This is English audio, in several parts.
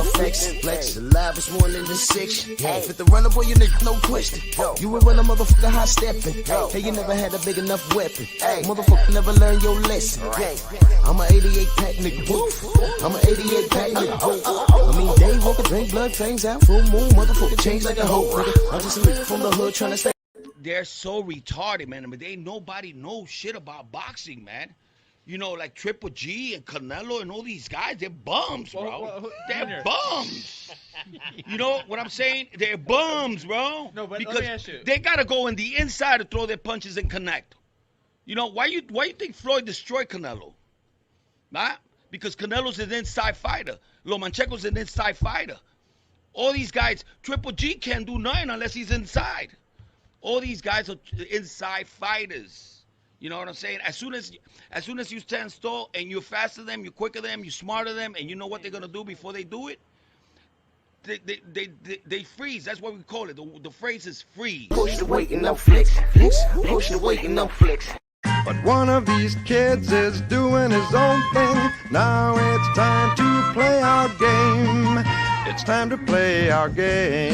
flex. The live is more than the 6. Fit the runner, boy, you nigga, no question. You would run a motherfucker high stepping. Hey, you never had a big enough weapon. Motherfucker never learned your lesson. I'm an 88 pack nigga. I'm an 88 pack nigga. I mean, day walker, drink blood, fangs out, full moon, motherfucker change like a hoe, nigga. I'm just a nigga from the hood trying to stay. They're so retarded, man. I mean, nobody knows shit about boxing, man. You know, like Triple G and Canelo and all these guys, they're bums, bro. They're bums. You know what I'm saying? They're bums, bro. No, but because let me ask you. they gotta go in the inside to throw their punches and connect. You know, why you think Floyd destroyed Canelo? Nah? Because Canelo's an inside fighter. Lomachenko's an inside fighter. All these guys, Triple G can't do nothing unless he's inside. All these guys are inside fighters. You know what I'm saying? As soon as you stand still and you're faster than them, you're quicker than them, you're smarter than them, and you know what they're gonna do before they do it, they freeze. That's what we call it. The phrase is freeze. Push the weight and I'm flex. Push the weight and I'm flex. But one of these kids is doing his own thing. Now it's time to play our game. It's time to play our game.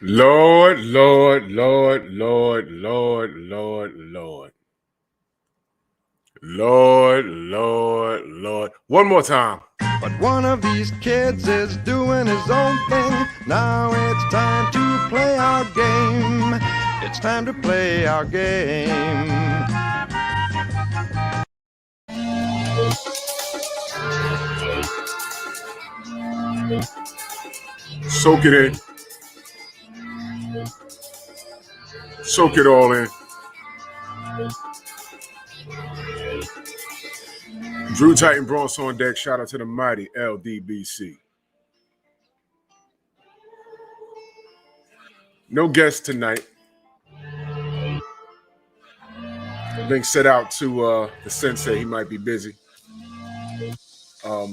Lord. One more time. But one of these kids is doing his own thing. Now it's time to play our game. It's time to play our game. Soak it in. Soak it all in. Drew Titan Bronx on deck. Shout out to the mighty LDBC. No guests tonight. Link set out to the sensei. He might be busy. But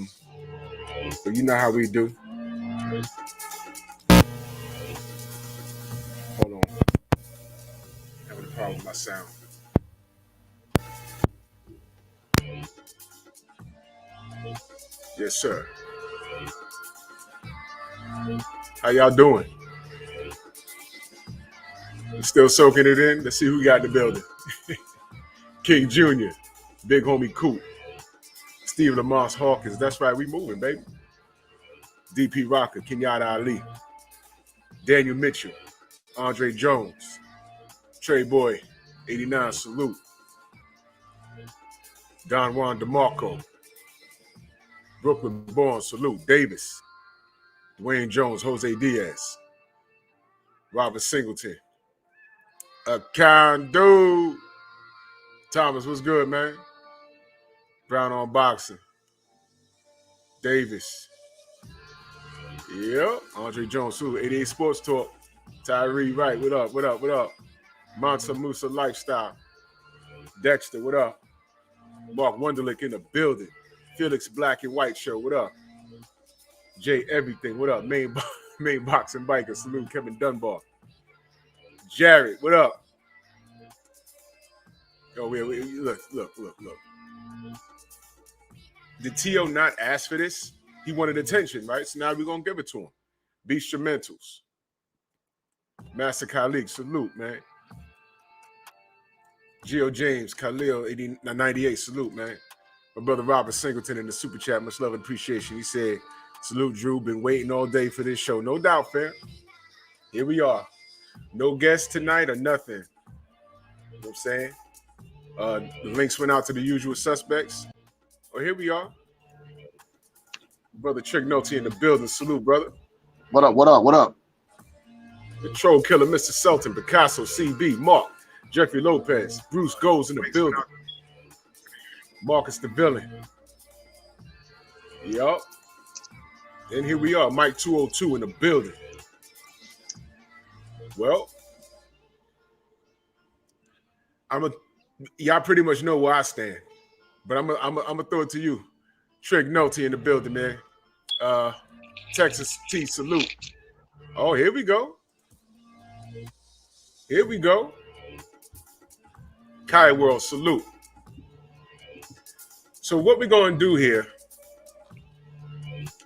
you know how we do. Hold on. Having a problem with my sound. Yes, sir. How y'all doing? You still soaking it in? Let's see who got in the building. King Jr., Big Homie Coop, Steve Lamoss Hawkins. That's right, we moving, baby. DP Rocker, Kenyatta Ali, Daniel Mitchell, Andre Jones, Trey Boy, 89, salute. Don Juan DeMarco, Brooklyn Born, salute. Davis, Dwayne Jones, Jose Diaz, Robert Singleton, Akandu, Thomas, what's good, man? Brown on boxing, Davis, yep, Andre Jones, too, 88 Sports Talk, Tyree Wright, what up? Mansa Musa Lifestyle, Dexter, what up? Mark Wunderlich in the building. Felix Black and White Show, what up? Jay Everything, what up? Main Boxing Biker, salute. Kevin Dunbar. Jared, what up? Oh, wait, look. Did Tio not ask for this? He wanted attention, right? So now we're going to give it to him. Beastrumentals. Master Khalid, salute, man. Geo James, Khalil, 98, salute, man. My brother Robert Singleton in the super chat, much love and appreciation. He said, salute, Drew. Been waiting all day for this show. No doubt, fam. Here we are. No guests tonight or nothing. You know what I'm saying? The links went out to the usual suspects. Well, here we are. Brother Trick Noty in the building. Salute, brother. What up? The Troll Killer, Mr. Sultan, Picasso, CB, Mark, Jeffrey Lopez, Bruce Goes in the building. Marcus the Villain. Yup. And here we are, Mike 202 in the building. Well, y'all pretty much know where I stand, but I'm gonna throw it to you. Trick Noty in the building, man. Texas T, salute. Oh, here we go. Kai World, salute. So what we're going to do here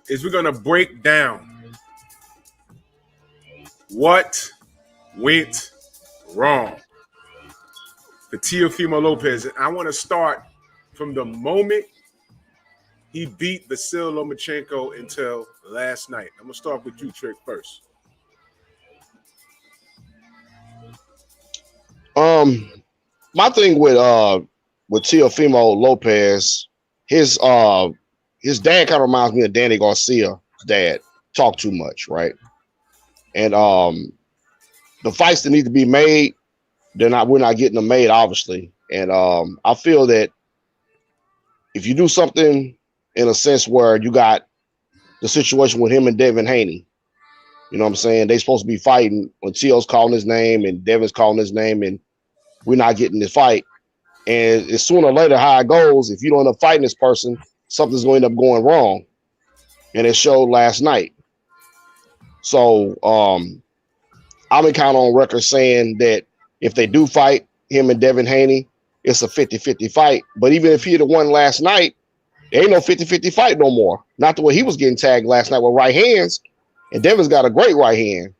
is we're going to break down what went wrong for Teofimo Lopez. And I want to start from the moment he beat Vasyl Lomachenko until last night. I'm going to start with you, Trick, first. My thing with Teofimo Lopez, his dad kind of reminds me of Danny Garcia's dad. Talk too much, right? And the fights that need to be made, we're not getting them made, obviously. And I feel that if you do something in a sense where you got the situation with him and Devin Haney, you know what I'm saying? They supposed to be fighting when Teo's calling his name and Devin's calling his name, and we're not getting this fight. And it's sooner or later how it goes. If you don't end up fighting this person, something's going to end up going wrong. And it showed last night. So I'm kind of on record saying that if they do fight him and Devin Haney, it's a 50-50 fight. But even if he'd have won last night, there ain't no 50-50 fight no more. Not the way he was getting tagged last night with right hands. And Devin's got a great right hand.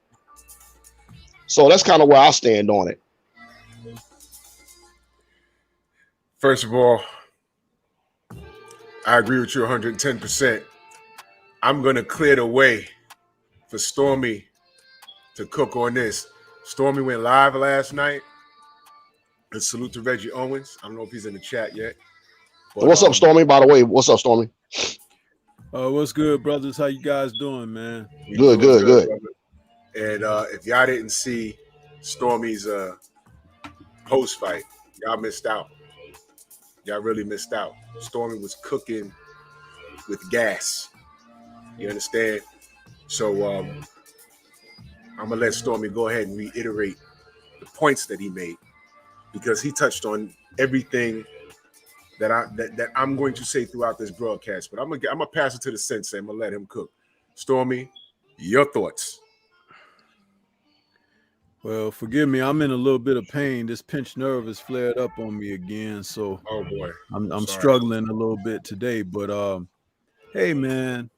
So that's kind of where I stand on it. First of all, I agree with you 110%. I'm going to clear the way for Stormy to cook on this. Stormy went live last night. And salute to Reggie Owens. I don't know if he's in the chat yet. But, what's up, Stormy? By the way, what's up, Stormy? What's good, brothers? How you guys doing, man? Good. And if y'all didn't see Stormy's post-fight, y'all missed out. Y'all really missed out. Stormy was cooking with gas. You understand? So I'm going to let Stormy go ahead and reiterate the points that he made, because he touched on everything that I'm going to say throughout this broadcast. But I'm gonna pass it to the sensei. I'm gonna let him cook. Stormy, your thoughts? Well, forgive me. I'm in a little bit of pain. This pinched nerve has flared up on me again, so oh boy, I'm struggling a little bit today. But hey, man,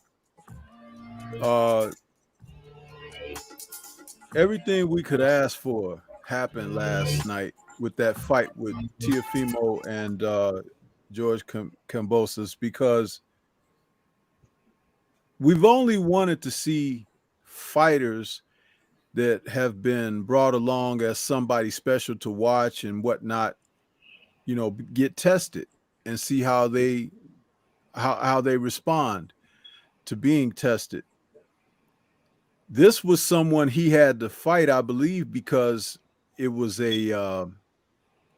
everything we could ask for happened last night with that fight with Teofimo and George Kambosos, because we've only wanted to see fighters that have been brought along as somebody special to watch and whatnot, you know, get tested and see how they respond to being tested. This was someone he had to fight, I believe, because it was a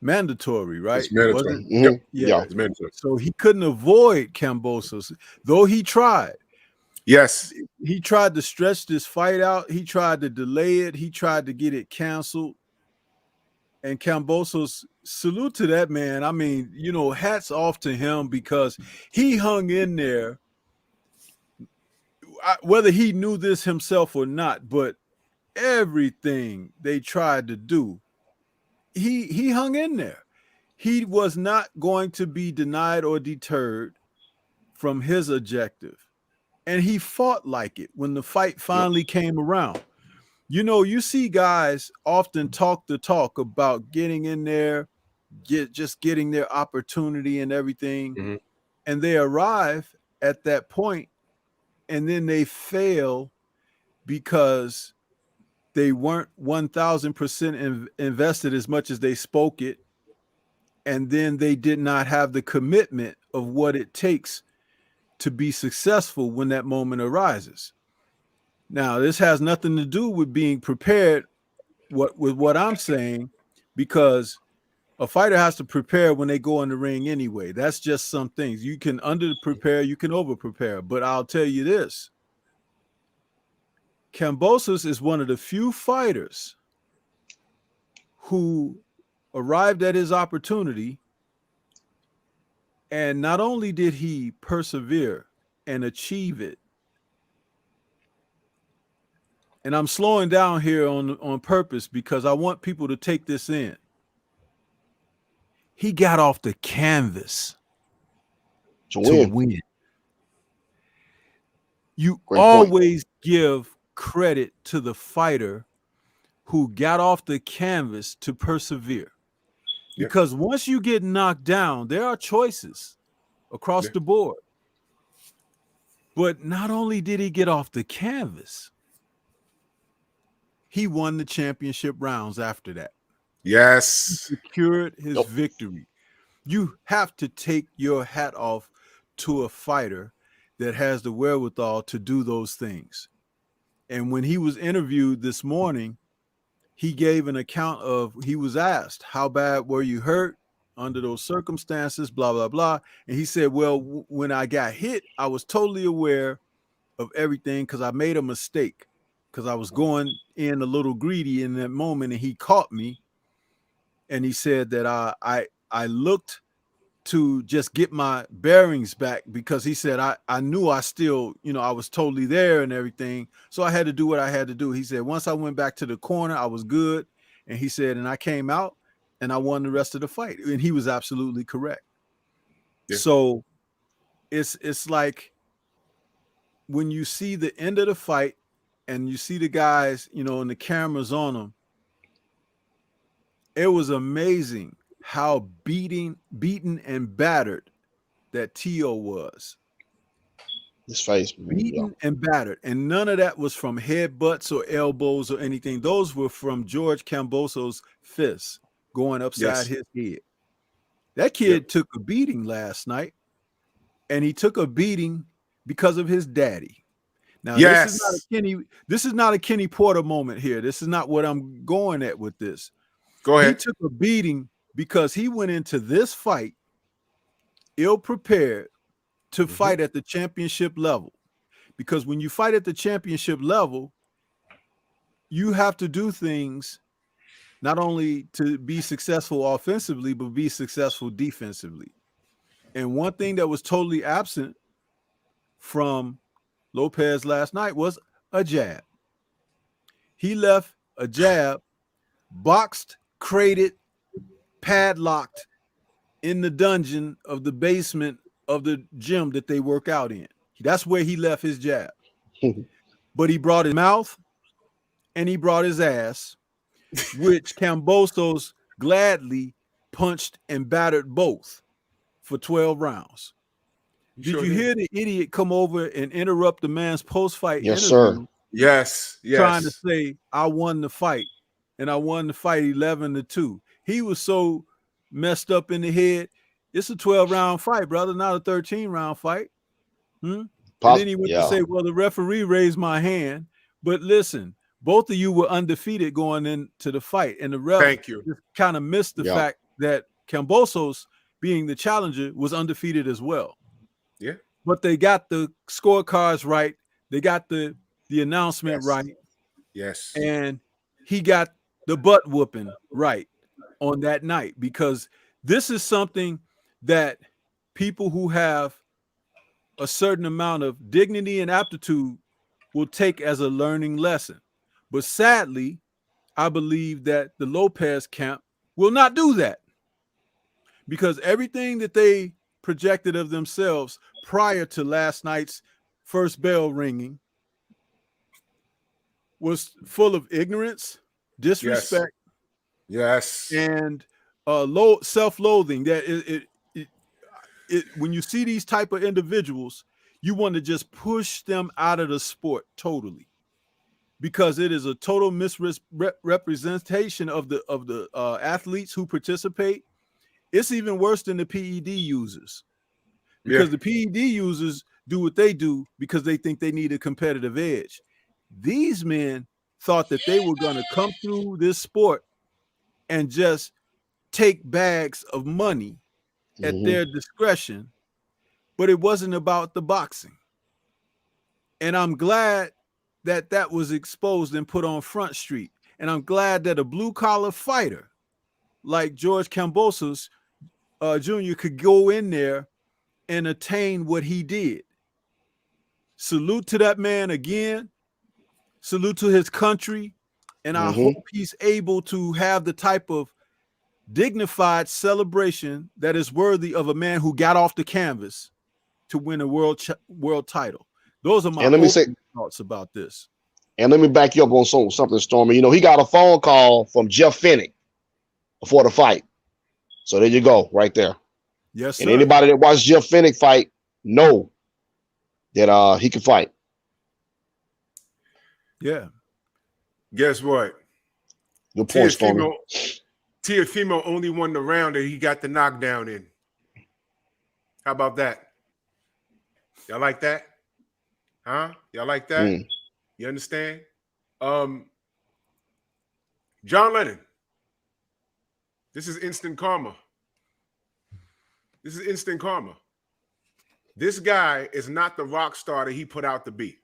mandatory, right? It's mandatory. Mm-hmm. Yeah. It's mandatory. So he couldn't avoid Kambosos, though he tried. Yes. He tried to stretch this fight out. He tried to delay it. He tried to get it canceled. And Kambosos, salute to that man. I mean, you know, hats off to him, because he hung in there, whether he knew this himself or not, but everything they tried to do, he hung in there. He was not going to be denied or deterred from his objective. And he fought like it when the fight finally came around. You know, you see guys often talk the talk about getting in there, just getting their opportunity and everything. Mm-hmm. And they arrive at that point and then they fail because they weren't 1,000% invested as much as they spoke it. And then they did not have the commitment of what it takes to be successful when that moment arises. Now, this has nothing to do with being prepared with what I'm saying, because a fighter has to prepare when they go in the ring anyway. That's just some things. You can under prepare, you can over prepare. But I'll tell you this. Kambosos is one of the few fighters who arrived at his opportunity, and not only did he persevere and achieve it, and I'm slowing down here on purpose because I want people to take this in. He got off the canvas. to to win. win. You Great point. always give credit to the fighter who got off the canvas to persevere. Yeah. Because once you get knocked down, there are choices across the board. But not only did he get off the canvas, he won the championship rounds after that. Yes. He secured his victory. You have to take your hat off to a fighter that has the wherewithal to do those things. And when he was interviewed this morning, he gave an account of, he was asked, how bad were you hurt under those circumstances, blah, blah, blah. And he said, well, when I got hit, I was totally aware of everything because I made a mistake because I was going in a little greedy in that moment, and he caught me. And he said that I looked to just get my bearings back because he said I knew I still, I was totally there and everything. So I had to do what I had to do. He said, once I went back to the corner, I was good. And he said, and I came out and I won the rest of the fight. And he was absolutely correct. Yeah. So it's like when you see the end of the fight and you see the guys, and the cameras on them, it was amazing how beaten and battered that Teo was. His face beaten and battered, and none of that was from headbutts or elbows or anything. Those were from George Kambosos' fists going upside his head. That kid took a beating last night, and he took a beating because of his daddy. Now, this is not a Kenny Porter moment here. This is not what I'm going at with this. Go ahead. He took a beating because he went into this fight ill-prepared to fight at the championship level. Because when you fight at the championship level, you have to do things not only to be successful offensively, but be successful defensively. And one thing that was totally absent from Lopez last night was a jab. He left a jab boxed, crated, padlocked in the dungeon of the basement of the gym that they work out in. That's where he left his jab. But he brought his mouth and he brought his ass, which Kambosos gladly punched and battered both for 12 rounds. Did you hear the idiot come over and interrupt the man's post-fight interview? Sir. Yes. Trying to say, I won the fight, and I won the fight 11-2. He was so messed up in the head. It's a 12-round fight, brother, not a 13-round fight. And then he went to say, well, the referee raised my hand. But listen, both of you were undefeated going into the fight. And the ref just kind of missed the fact that Kambosos, being the challenger, was undefeated as well. Yeah. But they got the scorecards right. They got the announcement right. Yes. And he got the butt whooping right on that night, because this is something that people who have a certain amount of dignity and aptitude will take as a learning lesson. But sadly, I believe that the Lopez camp will not do that, because everything that they projected of themselves prior to last night's first bell ringing was full of ignorance, disrespect, and low self-loathing. That when you see these type of individuals, you want to just push them out of the sport totally, because it is a total misrepresentation of the athletes who participate. It's even worse than the PED users, because the PED users do what they do because they think they need a competitive edge. These men thought that they were going to come through this sport and just take bags of money at their discretion, but it wasn't about the boxing. And I'm glad that that was exposed and put on Front Street. And I'm glad that a blue-collar fighter like George Kambosos Jr. could go in there and attain what he did. Salute to that man again. Salute to his country. And I hope he's able to have the type of dignified celebration that is worthy of a man who got off the canvas to win a world title. Those are my And let me say, thoughts about this. and let me back you up on something, Stormy. You know, he got a phone call from Jeff Fennick before the fight. So there you go, right there. Yes, sir. And anybody that watched Jeff Fennick fight know that he can fight. Yeah. Guess what? Good point, Stormy. Teofimo only won the round that he got the knockdown in. How about that? Y'all like that? Huh? Y'all like that? Mm. You understand? John Lennon. This is instant karma. This is instant karma. This guy is not the rock star that he put out to be.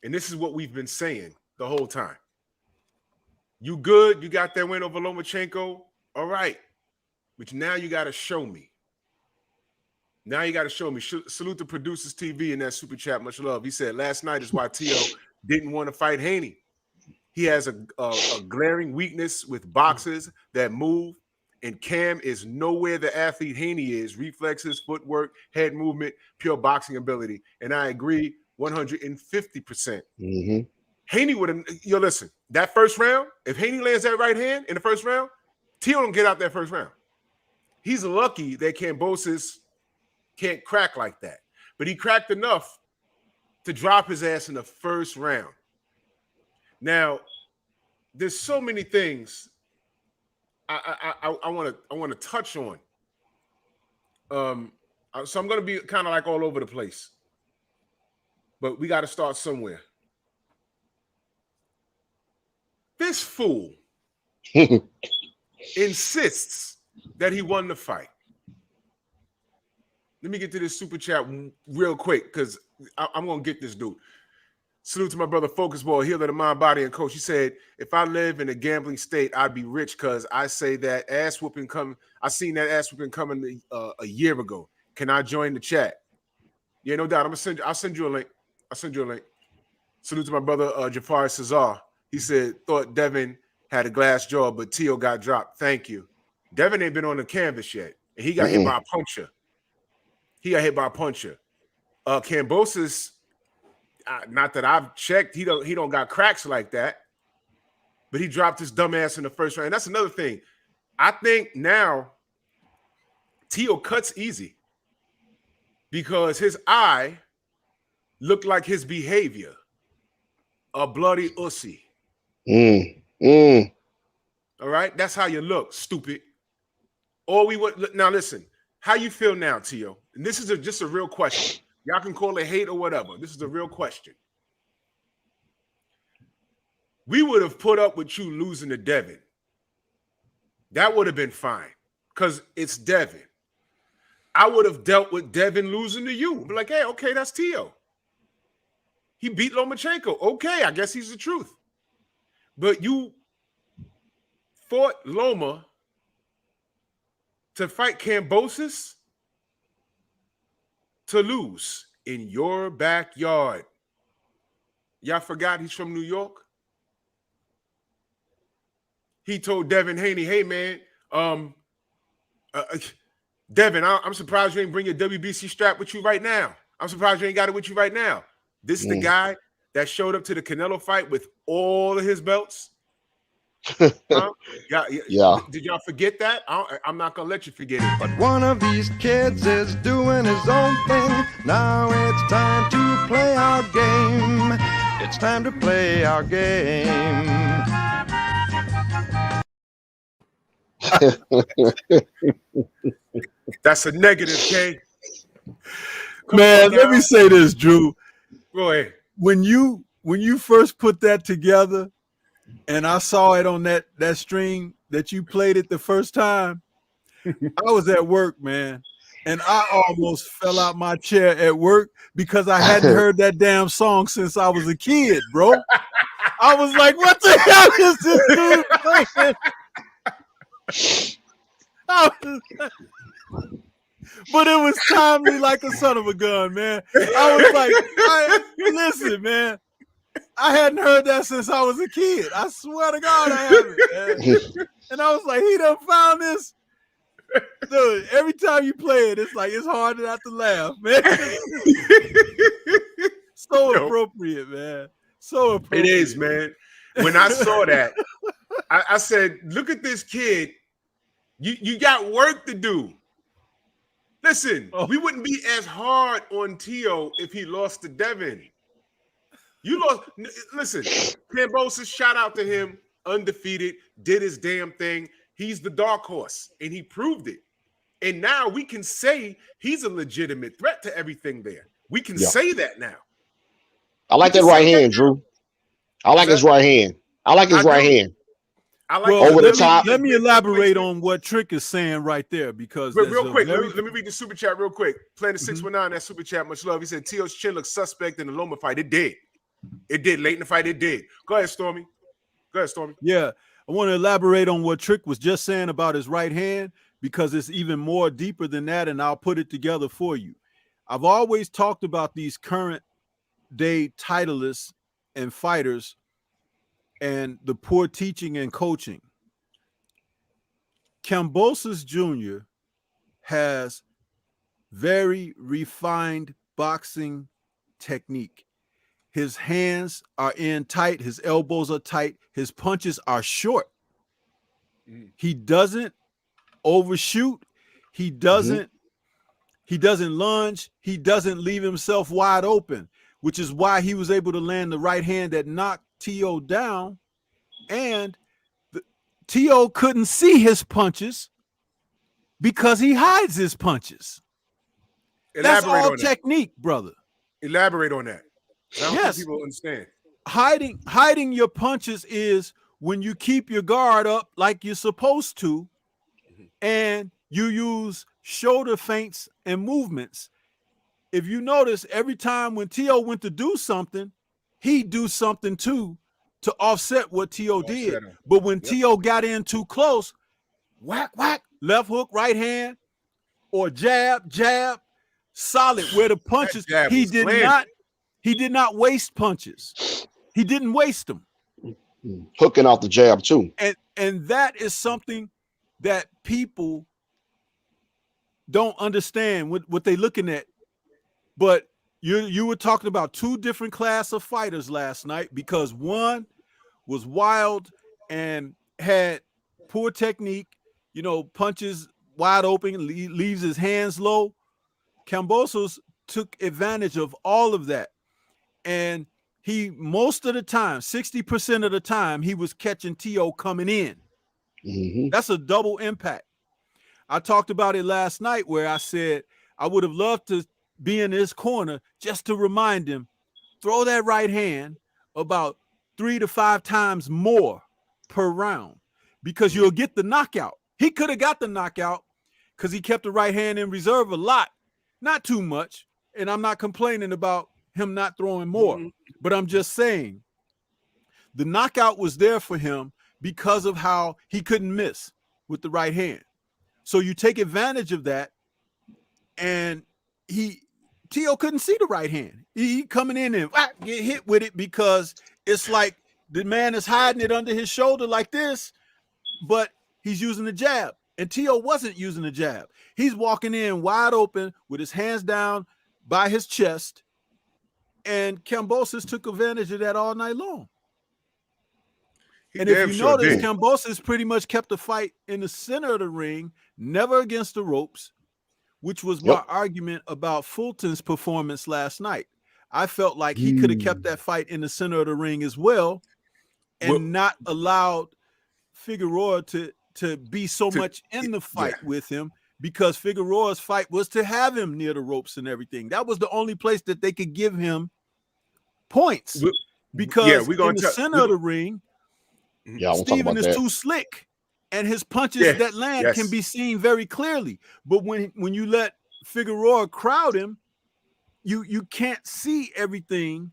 And this is what we've been saying the whole time. You good? You got that win over Lomachenko? All right. But now you got to show me. Now you got to show me. Salute to Producers TV in that super chat. Much love. He said last night is why Tio didn't want to fight Haney. He has a glaring weakness with boxers that move, and Cam is nowhere the athlete Haney is. Reflexes, footwork, head movement, pure boxing ability. And I agree 150%. Mm-hmm. Haney would have, listen, that first round, if Haney lands that right hand in the first round, Tio don't get out that first round. He's lucky that Kambosos can't crack like that. But he cracked enough to drop his ass in the first round. Now, there's so many things I want to touch on. So I'm going to be kind of like all over the place. But we got to start somewhere. This fool insists that he won the fight. Let me get to this super chat real quick because I'm going to get this dude. Salute to my brother Focus Ball, healer of the mind, body, and coach. He said, if I live in a gambling state, I'd be rich because I say that ass whooping come. I seen that ass whooping coming a year ago. Can I join the chat? Yeah, no doubt. I'll send you a link. Salute to my brother Jafar Cesar. He said, thought Devin had a glass jaw, but Tio got dropped. Thank you. Devin ain't been on the canvas yet. And he got hit by a puncher. Kambosos, not that I've checked, he don't got cracks like that. But he dropped his dumb ass in the first round. And that's another thing. I think now Tio cuts easy because his eye looked like his behavior. A bloody ussy. All right, that's how you look, stupid. Now listen, how you feel now, Tio? And this is just a real question. Y'all can call it hate or whatever. This is a real question. We would have put up with you losing to Devin. That would have been fine because it's Devin. I would have dealt with Devin losing to you. Be like, hey, okay, that's Tio. He beat Lomachenko. Okay, I guess he's the truth. But you fought Loma to fight Kambosos to lose in your backyard. Y'all forgot he's from New York? He told Devin Haney, hey, man, Devin, I'm surprised you ain't bring your WBC strap with you right now. I'm surprised you ain't got it with you right now. This is the guy that showed up to the Canelo fight with all of his belts. Yeah. Did y'all forget that? I'm not going to let you forget it. But one of these kids is doing his own thing. Now it's time to play our game. It's time to play our game. That's a negative, K. Man, let me say this, Drew. Go ahead. When you first put that together, and I saw it on that stream that you played it the first time, I was at work, man, and I almost fell out my chair at work because I hadn't heard that damn song since I was a kid, bro. I was like, what the hell is this dude playing? But it was timely like a son of a gun, man. I was like, listen, man. I hadn't heard that since I was a kid. I swear to God I haven't, man. And I was like, he done found this. Dude, every time you play it, it's like it's hard not to laugh, man. So Yo. appropriate, man. So appropriate. It is, man. When I saw that, I said, look at this kid. You got work to do. Listen, we wouldn't be as hard on Tio if he lost to Devin. You lost. Listen, Kambosos, shout out to him. Undefeated, did his damn thing. He's the dark horse, and he proved it. And now we can say he's a legitimate threat to everything there. We can say that now. I like that right hand, Drew. I like his right hand. I like his right hand. I like over the top. Let me elaborate on what Trick is saying right there, because real quick, let me read the super chat real quick. Planet 619, that super chat, much love. He said Tio's chin looks suspect in the Loma fight. It did. It did. Late in the fight, it did. Go ahead, Stormy. Yeah, I want to elaborate on what Trick was just saying about his right hand, because it's even more deeper than that, and I'll put it together for you. I've always talked about these current day titleists and fighters and the poor teaching and coaching. Kambosos Jr. has very refined boxing technique. His hands are in tight. His elbows are tight. His punches are short. He doesn't overshoot. He doesn't lunge. He doesn't leave himself wide open, which is why he was able to land the right hand that knocked Tio down. And Tio couldn't see his punches because he hides his punches. That's all technique, brother. Elaborate on that. I don't think people understand. Hiding your punches is when you keep your guard up like you're supposed to, and you use shoulder feints and movements. If you notice, every time when Tio went to do something, he'd do something too to offset what Tio did. But when Tio got in too close, whack, whack, left hook, right hand, or jab, solid, where the punches, he did not waste punches. He didn't waste them. Hooking off the jab too. And that is something that people don't understand what they're looking at. But you were talking about two different class of fighters last night, because one was wild and had poor technique, punches wide open, leaves his hands low. Kambosos took advantage of all of that. And he, most of the time, 60% of the time, he was catching Tio coming in. That's a double impact. I talked about it last night where I said I would have loved to be in his corner just to remind him, throw that right hand about 3 to 5 times more per round, because you'll get the knockout. He could have got the knockout because he kept the right hand in reserve a lot, not too much. And I'm not complaining about him not throwing more, but I'm just saying the knockout was there for him because of how he couldn't miss with the right hand. So you take advantage of that, and Tio couldn't see the right hand. He coming in and get hit with it because it's like the man is hiding it under his shoulder like this, but he's using the jab. And Tio wasn't using the jab. He's walking in wide open with his hands down by his chest, and Kambosos took advantage of that all night long. And if you notice, Kambosos pretty much kept the fight in the center of the ring, never against the ropes, which was my argument about Fulton's performance last night. I felt like he could have kept that fight in the center of the ring as well, and not allowed Figueroa to be so much in the fight with him, because Figueroa's fight was to have him near the ropes and everything. That was the only place that they could give him points, because in the center of the ring, Steven is too slick, and his punches that land can be seen very clearly. But when you let Figueroa crowd him, you can't see everything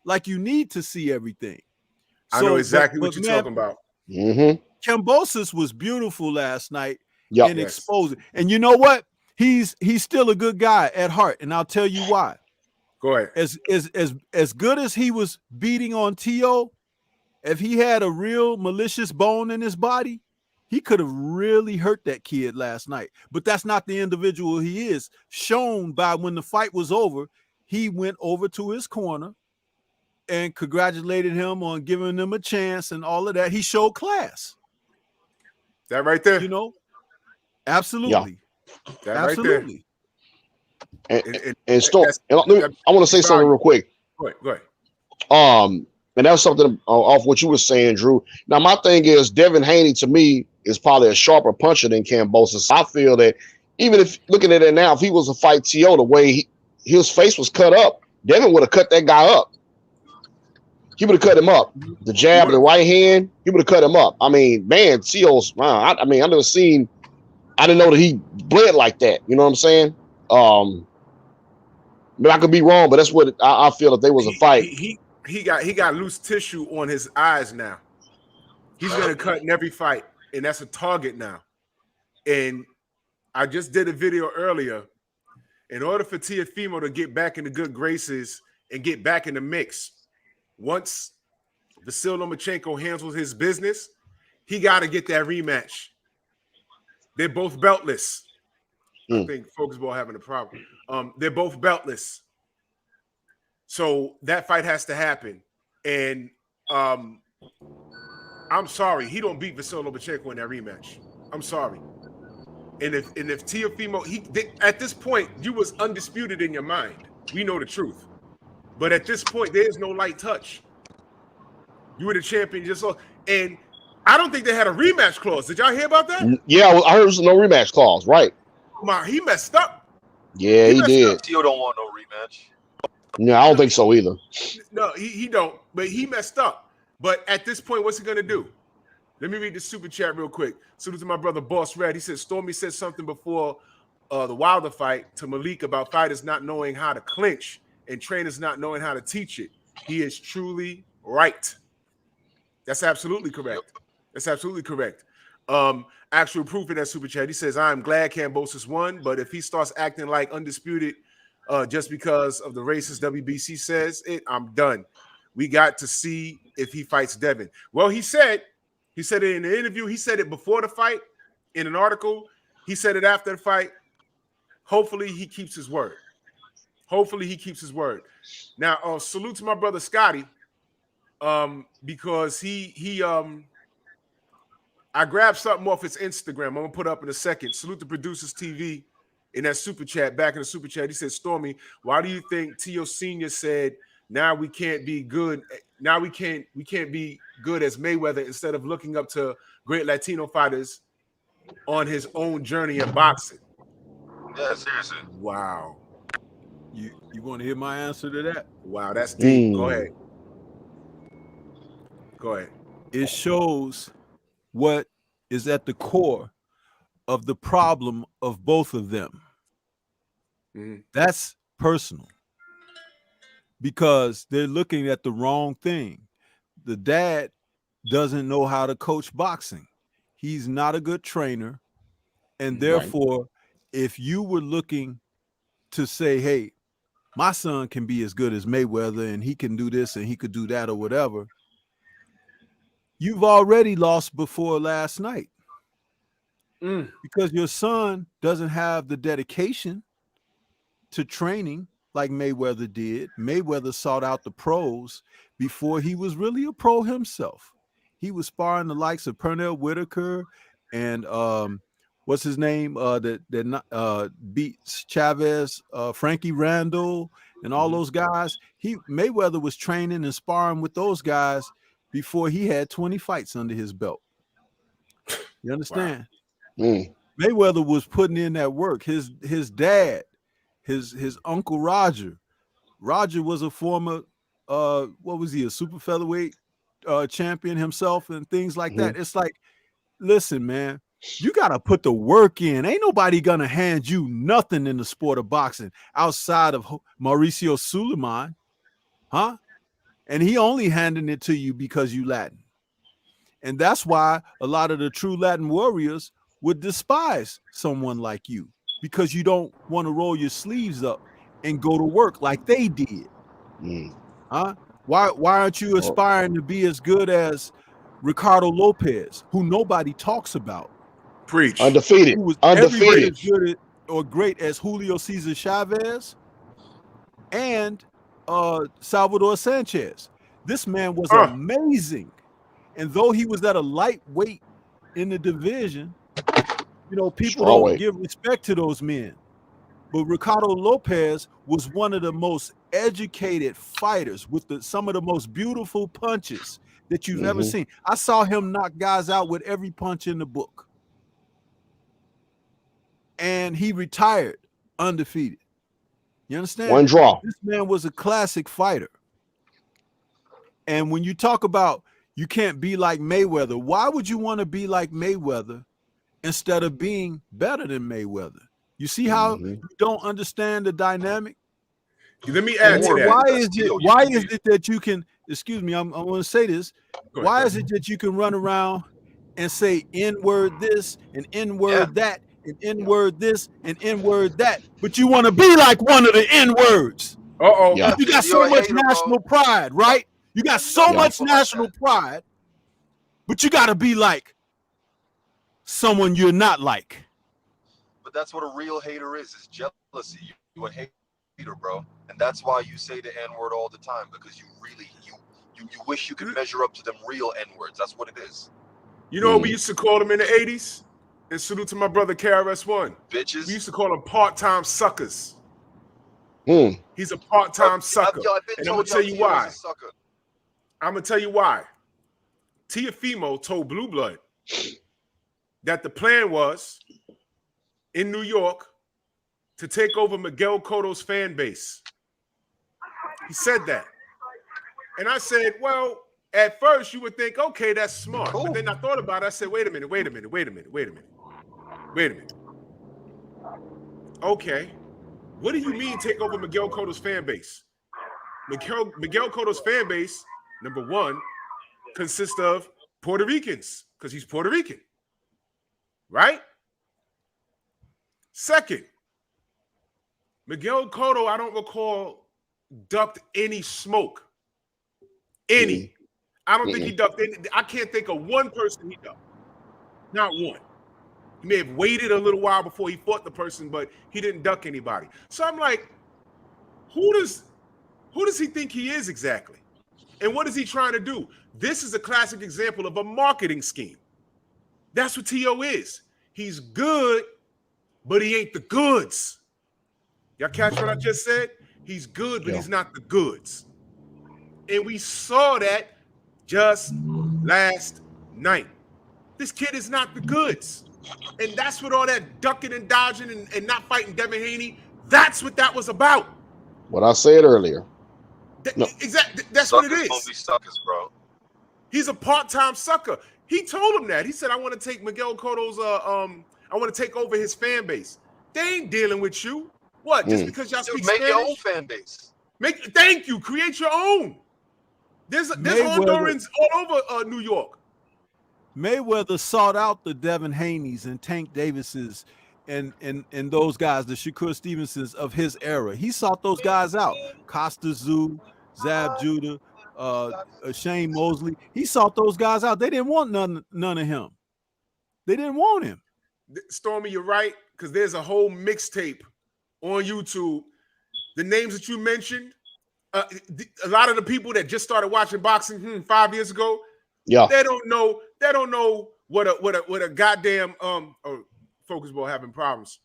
like you need to see everything. I know exactly what you're talking about. Kambosos was beautiful last night in exposing. And you know what? He's still a good guy at heart, and I'll tell you why. Go ahead. As good as he was beating on Tio, if he had a real malicious bone in his body, He could have really hurt that kid last night, but that's not the individual he is. Shown by when the fight was over, he went over to his corner and congratulated him on giving him a chance and all of that. He showed class. That right there. You know, absolutely. Yeah. That Absolutely. Right there. I want to say something real quick. Go ahead. And that's something off what you were saying, Drew. Now, my thing is, Devin Haney to me is probably a sharper puncher than Kambosos. I feel that even if looking at it now, if he was to fight T.O. the way his face was cut up, Devin would have cut that guy up. He would have cut him up. The jab, the right hand, he would have cut him up. I mean, man, T.O.'s, wow. I didn't know that he bled like that. You know what I'm saying? I could be wrong, but that's what I feel if there was a fight. He got loose tissue on his eyes now. He's gonna cut in every fight, and that's a target now. And I just did a video earlier. In order for Teofimo to get back into good graces and get back in the mix, once Vasyl Lomachenko handles his business, he got to get that rematch. They're both beltless. I think Focus Ball having a problem. They're both beltless. So that fight has to happen. And I'm sorry, he don't beat Vasyl Lomachenko in that rematch. I'm sorry. And if Teofimo, at this point, you was undisputed in your mind. We know the truth. But at this point, there is no light touch. You were the champion just so, and I don't think they had a rematch clause. Did y'all hear about that? Yeah, I heard there's no rematch clause, right? He messed up. Yeah, he did. Tio don't want no rematch. No, I don't think so either. No, he don't. But he messed up. But at this point, what's he gonna do? Let me read the super chat real quick. Salute to my brother Boss Red. He said Stormy said something before the Wilder fight to Malik about fighters not knowing how to clinch and trainers not knowing how to teach it. He is truly right. That's absolutely correct. That's absolutely correct. Actual proof in that super chat. He says, I'm glad Kambosos won, but if he starts acting like undisputed just because of the racist WBC says it, I'm done. We got to see if he fights Devin. Well, he said it in the interview. He said it before the fight in an article. He said it after the fight. Hopefully he keeps his word. Hopefully he keeps his word. Now, salute to my brother Scotty, because I grabbed something off his Instagram. I'm gonna put up in a second. Salute to Producers TV in that super chat. Back in the super chat, he said, Stormy, why do you think Tio Sr. said now we can't be good? Now we can't be good as Mayweather instead of looking up to great Latino fighters on his own journey in boxing? Yeah, seriously. Wow. You want to hear my answer to that? Wow, that's deep. Go ahead. It shows what is at the core of the problem of both of them. That's personal, because they're looking at the wrong thing. The dad doesn't know how to coach boxing. He's not a good trainer. And therefore, if you were looking to say, hey, my son can be as good as Mayweather and he can do this and he could do that or whatever, you've already lost before last night. Because your son doesn't have the dedication to training like Mayweather did. Mayweather sought out the pros before he was really a pro himself. He was sparring the likes of Pernell Whitaker and what's his name that beats Chavez, Frankie Randall, and all those guys. Mayweather was training and sparring with those guys before he had 20 fights under his belt. You understand? Wow. Mayweather was putting in that work. His dad, his uncle Roger was a former what was he, a super featherweight champion himself and things like that. It's like, listen, man, you got to put the work in. Ain't nobody going to hand you nothing in the sport of boxing outside of Mauricio Suleiman, huh? And he only handing it to you because you Latin. And that's why a lot of the true Latin warriors would despise someone like you, because you don't want to roll your sleeves up and go to work like they did. Huh? Why aren't you aspiring to be as good as Ricardo Lopez, who nobody talks about, Preach. Undefeated. who was every bit Undefeated. as good or great as Julio Cesar Chavez and Salvador Sanchez. This man was amazing. And though he was at a lightweight in the division, you know, people don't Strawweight. give respect to those men. But Ricardo Lopez was one of the most educated fighters with some of the most beautiful punches that you've ever seen. I saw him knock guys out with every punch in the book. And he retired undefeated. You understand? One draw. This man was a classic fighter. And when you talk about you can't be like Mayweather, why would you want to be like Mayweather instead of being better than Mayweather? You see how you don't understand the dynamic? Let me add to that. Why is it that you can, excuse me, I want to say this. Why is it that you can run around and say N-word this and N-word that and N-word this and N-word that, but you want to be like one of the N-words? Yeah. You got so much national pride, right? You got so much national pride, but you got to be like someone you're not like. But that's what a real hater is jealousy. You a hater, bro. And that's why you say the N-word all the time, because you really, you wish you could measure up to them real N-words. That's what it is. You know what we used to call them in the 80s? And salute to my brother KRS-One. Bitches. We used to call them part-time suckers. Mm. He's a part-time sucker. And I'm going to tell you why. I'm going to tell you why. Teofimo told Blue Blood that the plan was in New York to take over Miguel Cotto's fan base. He said that. And I said, well, at first you would think, okay, that's smart. Cool. But then I thought about it. I said, wait a minute. Okay. What do you mean take over Miguel Cotto's fan base? Miguel Cotto's fan base, number one, consists of Puerto Ricans because he's Puerto Rican. Right? Second, Miguel Cotto, I don't recall, ducked any smoke. Any. I don't think he ducked any. I can't think of one person he ducked. Not one. He may have waited a little while before he fought the person, but he didn't duck anybody. So I'm like, who does he think he is exactly? And what is he trying to do? This is a classic example of a marketing scheme. That's what T.O. is. He's good, but he ain't the goods. Y'all catch what I just said? He's good, but he's not the goods. And we saw that just last night. This kid is not the goods. And that's what all that ducking and dodging and not fighting Devin Haney, that's what that was about. What I said earlier. Exactly. That's Suckers what it is. Don't be suckers, bro. He's a part-time sucker. He told him that. He said, I want to take Miguel Cotto's, I want to take over his fan base. They ain't dealing with you. What? Just because y'all speak make Spanish? your own fan base. Thank you. Create your own. There's Hondurans all over New York. Mayweather sought out the Devin Haneys and Tank Davises and those guys, the Shakur Stevensons of his era. He sought those guys out. Costa Zoo, Zab Judah, Shane Mosley. He sought those guys out. They didn't want none of him. They didn't want him. Stormy, you're right, because there's a whole mixtape on YouTube. The names that you mentioned, a lot of the people that just started watching boxing 5 years ago, they don't know what a goddamn focus ball having problems.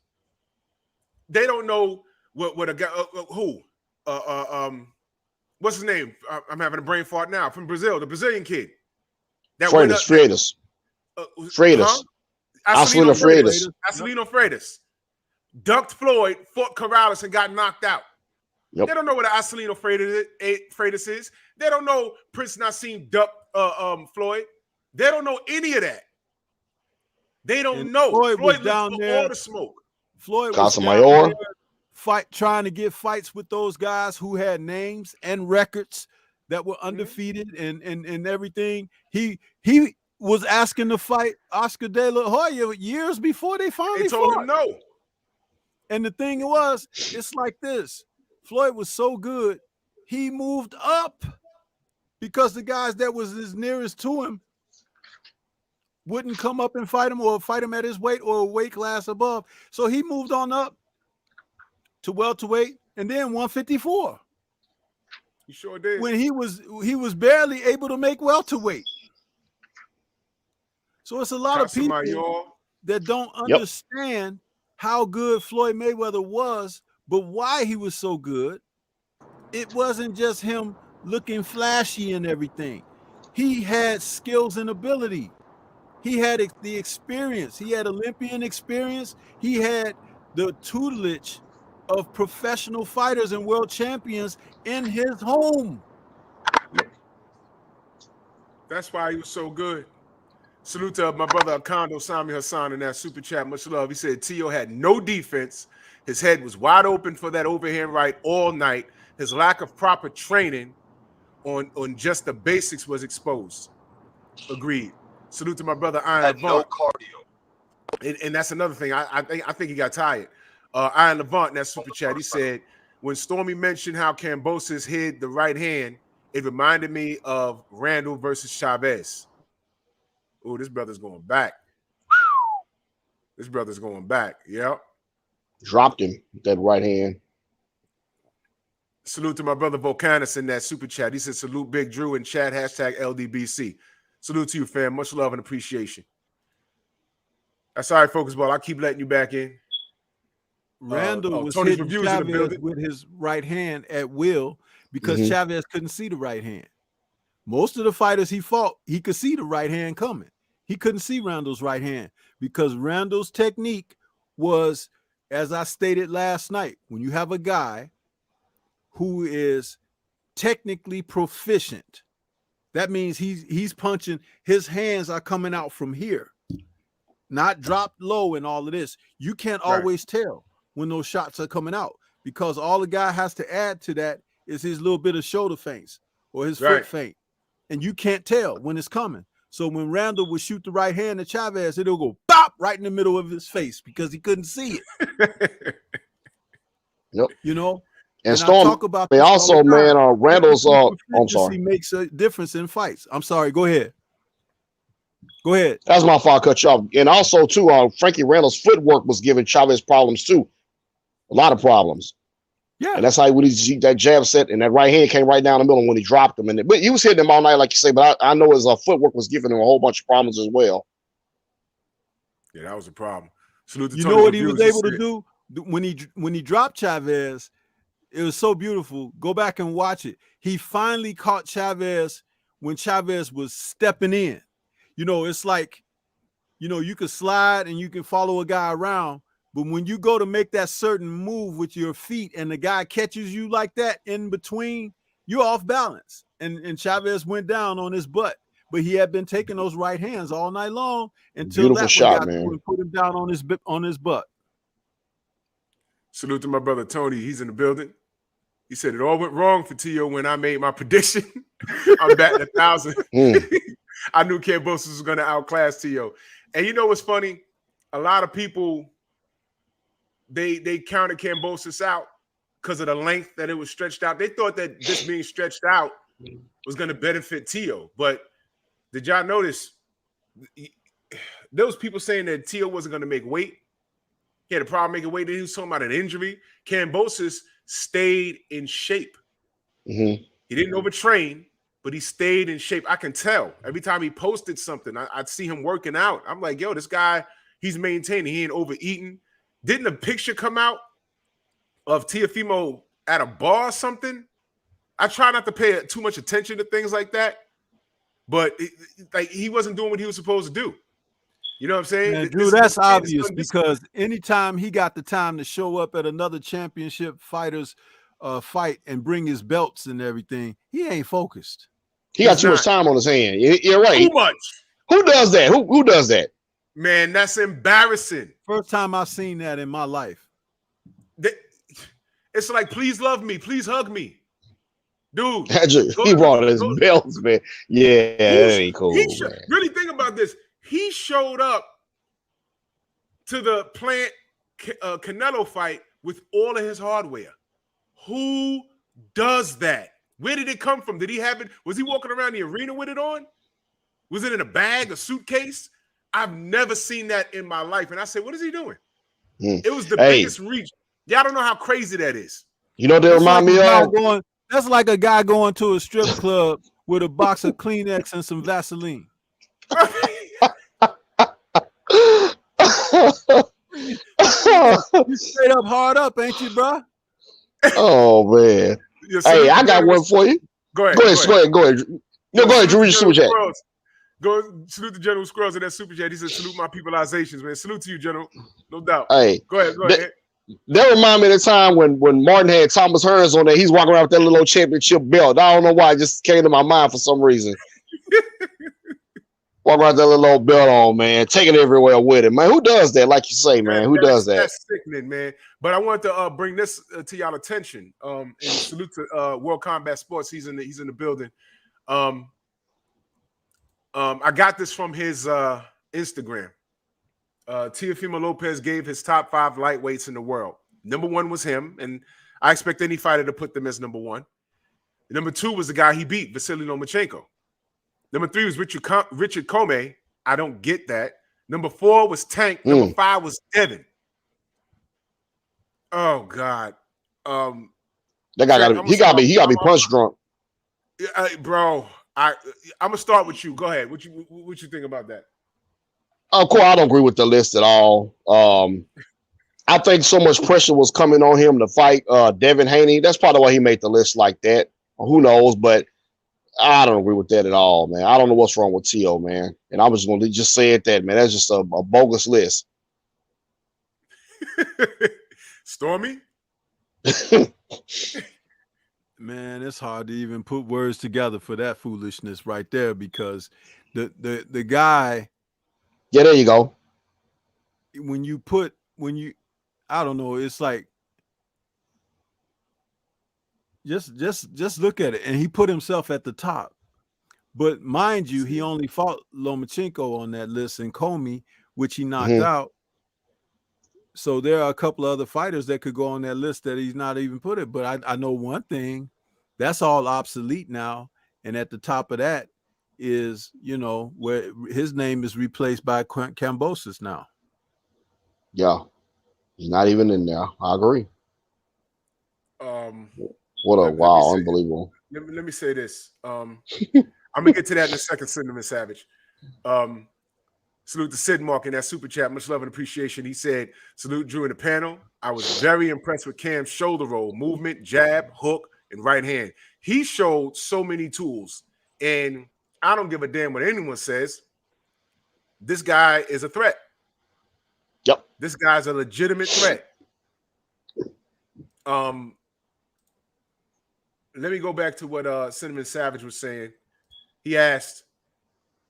They don't know what a guy what's his name? I'm having a brain fart now. From Brazil, the Brazilian kid. Freitas. Acelino Freitas. Ducked Floyd, fought Corrales, and got knocked out. Yep. They don't know what an Acelino Freitas is. They don't know Prince Nassim ducked Floyd. They don't know any of that. They don't know. Floyd was down there. All the smoke. Floyd was Casamayor. Trying to get fights with those guys who had names and records that were undefeated and everything. He was asking to fight Oscar De La Hoya years before they finally told fought. him no. And the thing was, it's like this. Floyd was so good, he moved up because the guys that was as nearest to him wouldn't come up and fight him or fight him at his weight or a weight class above. So he moved on up to welterweight and then 154. He sure did. When he was barely able to make welterweight. So it's a lot of people that don't understand how good Floyd Mayweather was, but why he was so good. It wasn't just him looking flashy and everything. He had skills and ability. He had the experience. He had Olympian experience. He had the tutelage of professional fighters and world champions in his home. That's why he was so good. Salute to my brother Akando Sami Hassan in that super chat. Much love. He said Tio had no defense. His head was wide open for that overhand right all night. His lack of proper training on just the basics was exposed. Agreed. Salute to my brother Iron Had Levant. no cardio. And that's another thing. I think he got tired. Iron Levant in that super chat, he said, when Stormy mentioned how Kambosos hid the right hand, it reminded me of Randall versus Chavez. Oh, this brother's going back. This brother's going back. Yep. Dropped him with that right hand. Salute to my brother Volcanus in that super chat. He said, salute Big Drew and chat hashtag LDBC. Salute to you, fam. Much love and appreciation. That's all right, Focus Ball. I'll keep letting you back in. Randall was Tony's hitting reviews in the Chavez building. with his right hand at will because Chavez couldn't see the right hand. Most of the fighters he fought, he could see the right hand coming. He couldn't see Randall's right hand because Randall's technique was, as I stated last night, when you have a guy who is technically proficient, that means he's punching, his hands are coming out from here, not dropped low and all of this. You can't always tell when those shots are coming out because all the guy has to add to that is his little bit of shoulder feints or his foot feint. And you can't tell when it's coming. So when Randall would shoot the right hand at Chavez, it'll go bop right in the middle of his face because he couldn't see it. You know? And Storm, talk about also, man, Randall's I'm sorry. Makes a difference in fights. I'm sorry. Go ahead. Go ahead. That's my fault. Cut you off. And also, too, Frankie Randall's footwork was giving Chavez problems too. A lot of problems. Yeah. And that's how that jab set and that right hand came right down the middle when he dropped him. But he was hitting him all night, like you say. But I know his footwork was giving him a whole bunch of problems as well. Yeah, that was a problem. Salute to you Tony know what he Reviews. was able to do when he dropped Chavez? It was so beautiful. Go back and watch it. He finally caught Chavez when Chavez was stepping in. You know, it's like, you know, you can slide and you can follow a guy around, but when you go to make that certain move with your feet and the guy catches you like that in between, you're off balance. And Chavez went down on his butt, but he had been taking those right hands all night long until Beautiful that shot, one got man. and put him down on his butt. Salute to my brother Tony. He's in the building. He said it all went wrong for Tio when I made my prediction. I'm batting 1,000. I knew Kambosos was going to outclass Tio. And you know what's funny? A lot of people, they counted Kambosos out because of the length that it was stretched out. They thought that this being stretched out was going to benefit Tio. But did y'all notice there was people saying that Tio wasn't going to make weight? He had a problem making weight. He was talking about an injury. Kambosos stayed in shape. He didn't overtrain, but he stayed in shape. I can tell. Every time he posted something, I'd see him working out. I'm like, yo, this guy, he's maintaining. He ain't overeating. Didn't a picture come out of Teofimo at a bar or something? I try not to pay too much attention to things like that, but like he wasn't doing what he was supposed to do. You know what I'm saying? Yeah, Drew, that's obvious because anytime he got the time to show up at another championship fighter's fight and bring his belts and everything, he ain't focused. He got too much time on his hand. You're right. Too much. Who does that? Who does that? Man, that's embarrassing. First time I've seen that in my life. It's like, please love me. Please hug me. Dude. He brought his belts, man. Yeah, that ain't cool, man. Really think about this. He showed up to the Plant Canelo fight with all of his hardware. Who does that? Where did it come from? Did he have it? Was he walking around the arena with it on? Was it in a bag, a suitcase? I've never seen that in my life. And I said, what is he doing? It was the Hey. biggest reach. Y'all don't know how crazy that is. You know what they remind me of? That's like a guy going to a strip club with a box of Kleenex and some Vaseline. You straight up hard up, ain't you, bro? Oh man. Hey, I got one for you. Go ahead. Go ahead. No, go ahead, Drew. You super chat. Go salute the General Squirrels in that super chat. He said, salute my peopleizations, man. Salute to you, General. No doubt. Hey, go ahead. That remind me of the time when Martin had Thomas Hearns on there. He's walking around with that little old championship belt. I don't know why. It just came to my mind for some reason. Walking around with that little old belt on, man. Taking it everywhere with him. Man, who does that? Like you say, man. Who does that? That's sickening, man. But I want to bring this to y'all attention. And salute to World Combat Sports. He's in the building. I got this from his Instagram. Teofimo Lopez gave his top 5 lightweights in the world. Number 1 was him, and I expect any fighter to put them as number 1. Number 2 was the guy he beat, Vasily Lomachenko. Number 3 was Richard Comey. I don't get that. Number 4 was Tank. Number 5 was Devin. Oh God, that guy got to be punch drunk, bro. I'm gonna start with you. Go ahead. What you think about that? Of course, I don't agree with the list at all. I think so much pressure was coming on him to fight Devin Haney. That's probably why he made the list like that. Who knows? But I don't agree with that at all, man. I don't know what's wrong with Tio, man. And I was going to just say it that, man. That's just a bogus list. Stormy? Man, it's hard to even put words together for that foolishness right there, because the guy. Yeah, there you go. I don't know, it's like just look at it, and he put himself at the top. But mind you, he only fought Lomachenko on that list and Comey, which he knocked out. So there are a couple of other fighters that could go on that list that he's not even put it. But I know one thing, that's all obsolete now. And at the top of that is, where his name is replaced by Kambosos now. Yeah. He's not even in there. I agree. Unbelievable. Let me say this. I'm gonna get to that in a second, Cinnamon Savage. Salute to Sid Mark in that super chat. Much love and appreciation. He said, salute Drew in the panel. I was very impressed with Cam's shoulder roll, movement, jab, hook, and right hand. He showed so many tools. And I don't give a damn what anyone says. This guy is a threat. Yep. This guy's a legitimate threat. Let me go back to what Cinnamon Savage was saying. He asked,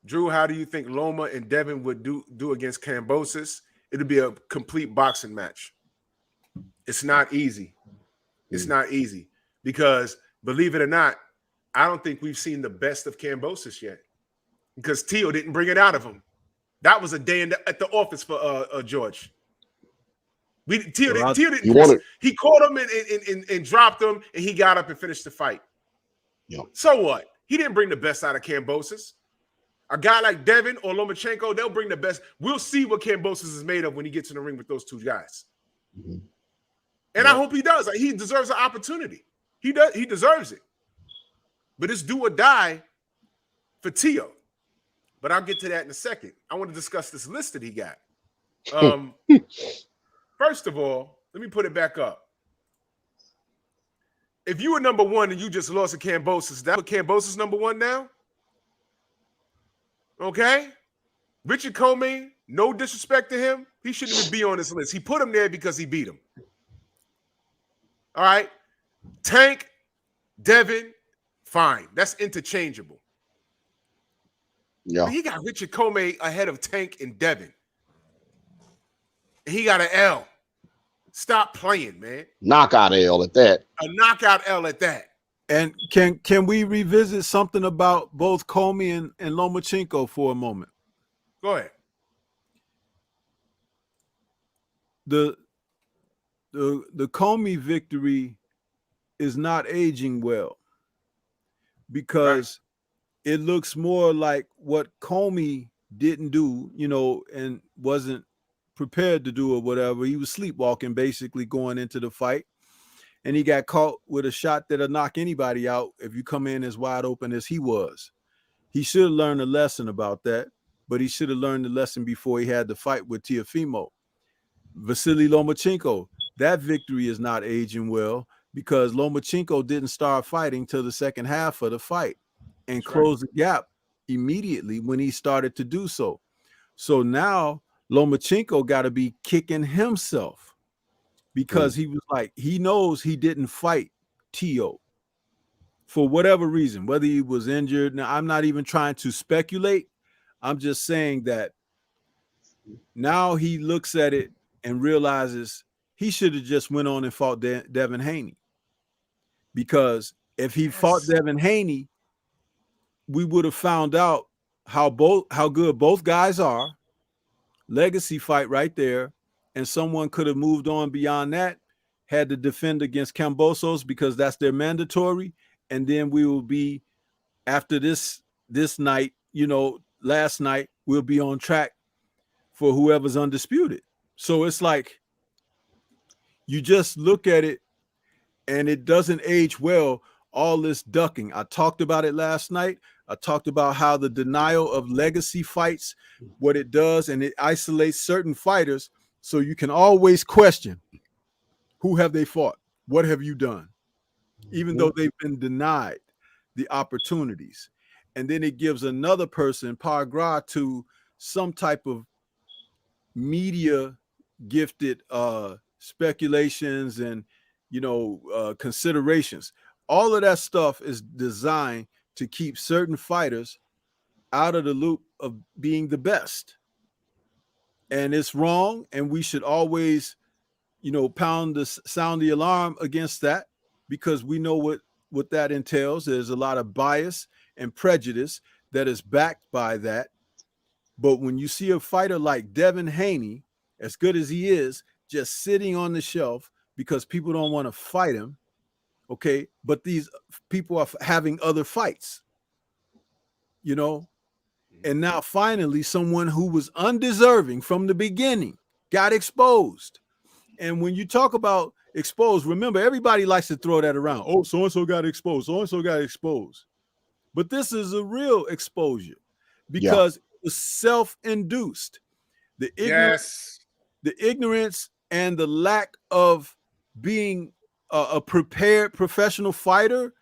Drew, how do you think Loma and Devin would do against Kambosos? It'll be a complete boxing match. It's not easy. It's not easy because, believe it or not, I don't think we've seen the best of Kambosos yet because Tio didn't bring it out of him. That was a day at the office for George. Tio didn't. He caught him and dropped him, and he got up and finished the fight. Yep. So what? He didn't bring the best out of Kambosos. A guy like Devin or Lomachenko, they'll bring the best. We'll see what Kambosos is made of when he gets in the ring with those two guys. Mm-hmm. And I hope he does. He deserves an opportunity. He deserves it. But it's do or die for Tio. But I'll get to that in a second. I want to discuss this list that he got. First of all, let me put it back up. If you were number 1 and you just lost to Kambosos, that put Kambosos number 1 now? Okay? Richard Comey, no disrespect to him, he shouldn't even be on this list. He put him there because he beat him. All right? Tank, Devin, fine. That's interchangeable. Yeah. But he got Richard Comey ahead of Tank and Devin. And he got an L. Stop playing, man. Knockout L at that. A knockout L at that. And can we revisit something about both Comey and Lomachenko for a moment? Go ahead. The Comey victory is not aging well because it looks more like what Comey didn't do, and wasn't prepared to do or whatever. He was sleepwalking basically going into the fight. And he got caught with a shot that'll knock anybody out if you come in as wide open as he was. He should have learned a lesson about that, but he should have learned the lesson before he had the fight with Teofimo. Vasily Lomachenko, that victory is not aging well because Lomachenko didn't start fighting till the second half of the fight and closed the gap immediately when he started to do so. So now Lomachenko got to be kicking himself because he was like, he knows he didn't fight Teo for whatever reason, whether he was injured. Now, I'm not even trying to speculate. I'm just saying that now he looks at it and realizes he should have just went on and fought Devin Haney. Because if he fought Devin Haney, we would have found out how good both guys are. Legacy fight right there. And someone could have moved on beyond that, had to defend against Kambosos because that's their mandatory. And then we will be, after this night, last night, we'll be on track for whoever's undisputed. So it's like, you just look at it and it doesn't age well, all this ducking. I talked about it last night. I talked about how the denial of legacy fights, what it does, and it isolates certain fighters. So you can always question, who have they fought? What have you done? Even though they've been denied the opportunities. And then it gives another person par gras to some type of media gifted speculations and, considerations. All of that stuff is designed to keep certain fighters out of the loop of being the best. And it's wrong. And we should always, sound the alarm against that, because we know what that entails. There's a lot of bias and prejudice that is backed by that. But when you see a fighter like Devin Haney, as good as he is, just sitting on the shelf because people don't want to fight him, okay, but these people are having other fights, and now finally someone who was undeserving from the beginning got exposed. And when you talk about exposed, remember, everybody likes to throw that around. Oh, so-and-so got exposed. So-and-so got exposed. But this is a real exposure because it was self-induced. The ignorance and the lack of being a prepared professional fighter,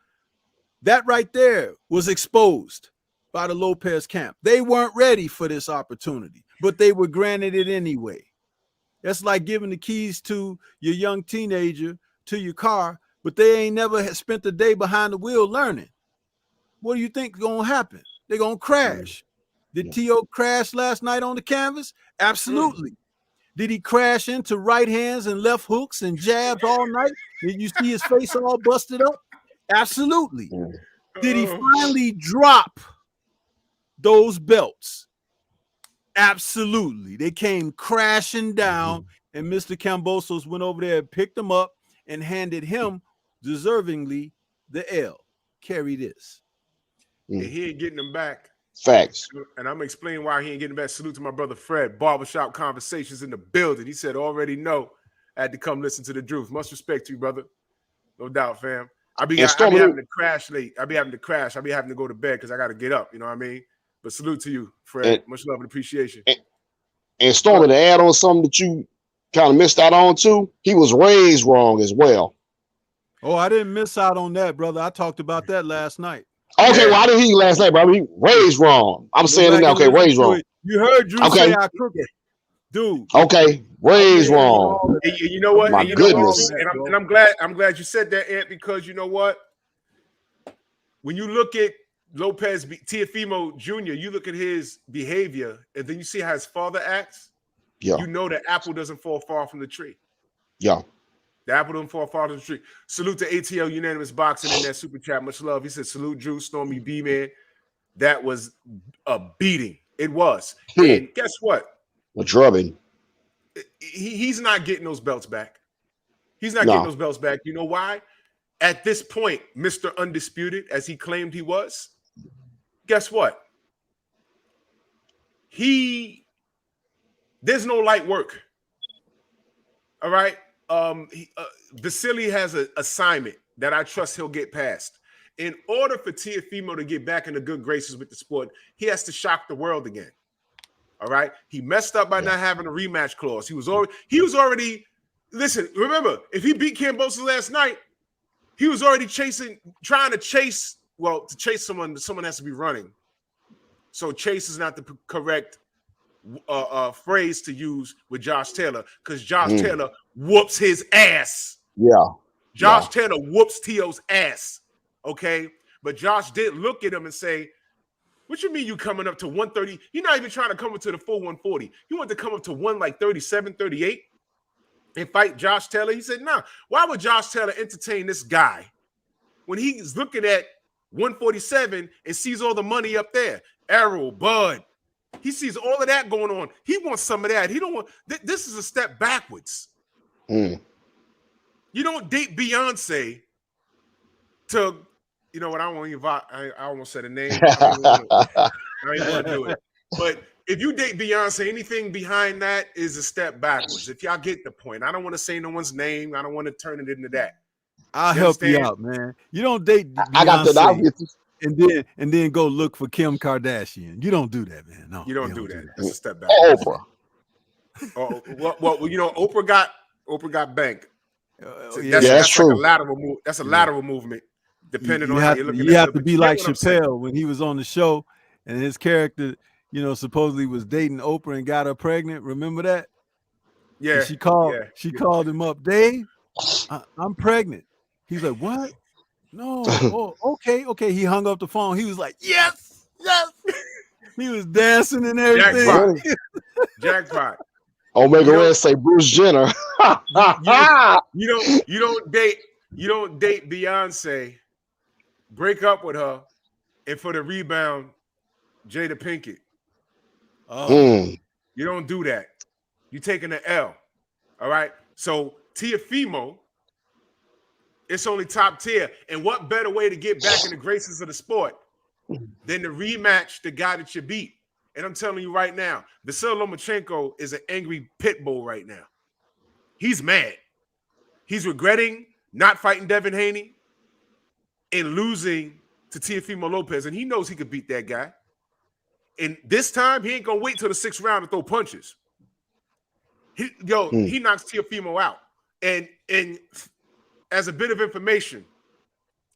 that right there was exposed by the Lopez camp. They weren't ready for this opportunity, but they were granted it anyway. That's like giving the keys to your young teenager to your car, but they ain't never spent a day behind the wheel learning. What do you think is going to happen? They're going to crash. Did Teo crash last night on the canvas? Absolutely. Did he crash into right hands and left hooks and jabs all night? Did you see his face all busted up? Absolutely. Did he finally drop those belts? Absolutely. They came crashing down, and Mr. Kambosos went over there and picked them up and handed him deservingly the L. Carry this. And he ain't getting them back. Facts. And I'm explaining why he ain't getting back. Salute to my brother Fred. Barbershop Conversations in the building. He said, already know. I had to come listen to the truth. Much respect to you, brother. No doubt, fam. I be having to crash late. I be having to crash. I be having to go to bed because I got to get up. You know what I mean? But salute to you, Fred. Much love and appreciation. And Stormy, to add on something that you kind of missed out on too, he was raised wrong as well. Oh, I didn't miss out on that, brother. I talked about that last night. Okay, well, I didn't hear you last night, bro. He raised wrong. I'm saying it now. Okay, raised wrong. You heard Drew say I crooked. Dude. Okay, raised wrong. And you know what? My goodness. And I'm glad you said that, Ant, because you know what? When you look at Lopez Teofimo Jr., you look at his behavior, and then you see how his father acts. You know that apple doesn't fall far from the tree. Yeah. The apple doesn't fall far from the tree. Salute to ATL Unanimous Boxing in that super chat. Much love. He said, salute Drew, Stormy B, man. That was a beating. It was. And guess what? A drubbing. He's not getting those belts back. He's not getting those belts back. You know why? At this point, Mr. Undisputed, as he claimed he was, guess what? there's no light work. All right. Vasily has an assignment that I trust he'll get past. In order for Teofimo to get back into good graces with the sport, he has to shock the world again. All right. He messed up by not having a rematch clause. He was already. Listen, remember, if he beat Kambosos last night, he was already trying to chase. Well, to chase someone has to be running. So chase is not the correct phrase to use with Josh Taylor, because Josh Taylor whoops his ass. Yeah. Josh Taylor whoops Tio's ass. Okay. But Josh did look at him and say, what you mean you coming up to 130? You're not even trying to come up to the full 140. You want to come up to 37, 38 and fight Josh Taylor? He said, nah. Why would Josh Taylor entertain this guy when he's looking at 147 and sees all the money up there? Errol, Bud. He sees all of that going on. He wants some of that. He don't want this is a step backwards. You don't date Beyonce to, you know what? I almost said a name. I ain't want to do it. But if you date Beyonce, anything behind that is a step backwards. If y'all get the point, I don't want to say no one's name. I don't want to turn it into that. I'll help you out, man. You don't date Beyonce I got that. And then go look for Kim Kardashian. You don't do that, man. No, you don't do that. That's a step back. Oprah. Well, you know, Oprah got bank. That's true. Like a lateral move. That's a lateral movement. Depending on how you're looking at it. You have to be like Chappelle when he was on the show and his character, you know, supposedly was dating Oprah and got her pregnant. Remember that? Yeah. And she called him up, Dave, I'm pregnant. He's like, what? No. Oh, okay. He hung up the phone. He was like, yes. He was dancing and everything. Jackpot. Omega Red say Bruce Jenner. You don't date Beyonce, break up with her, and for the rebound, Jada Pinkett. You don't do that. You're taking the L. All right. So Teofimo, it's only top tier. And what better way to get back in the graces of the sport than to rematch the guy that you beat? And I'm telling you right now, Vasily Lomachenko is an angry pit bull right now. He's mad. He's regretting not fighting Devin Haney and losing to Teofimo Lopez. And he knows he could beat that guy. And this time, he ain't going to wait till the 6th round to throw punches. He knocks Teofimo out. And as a bit of information,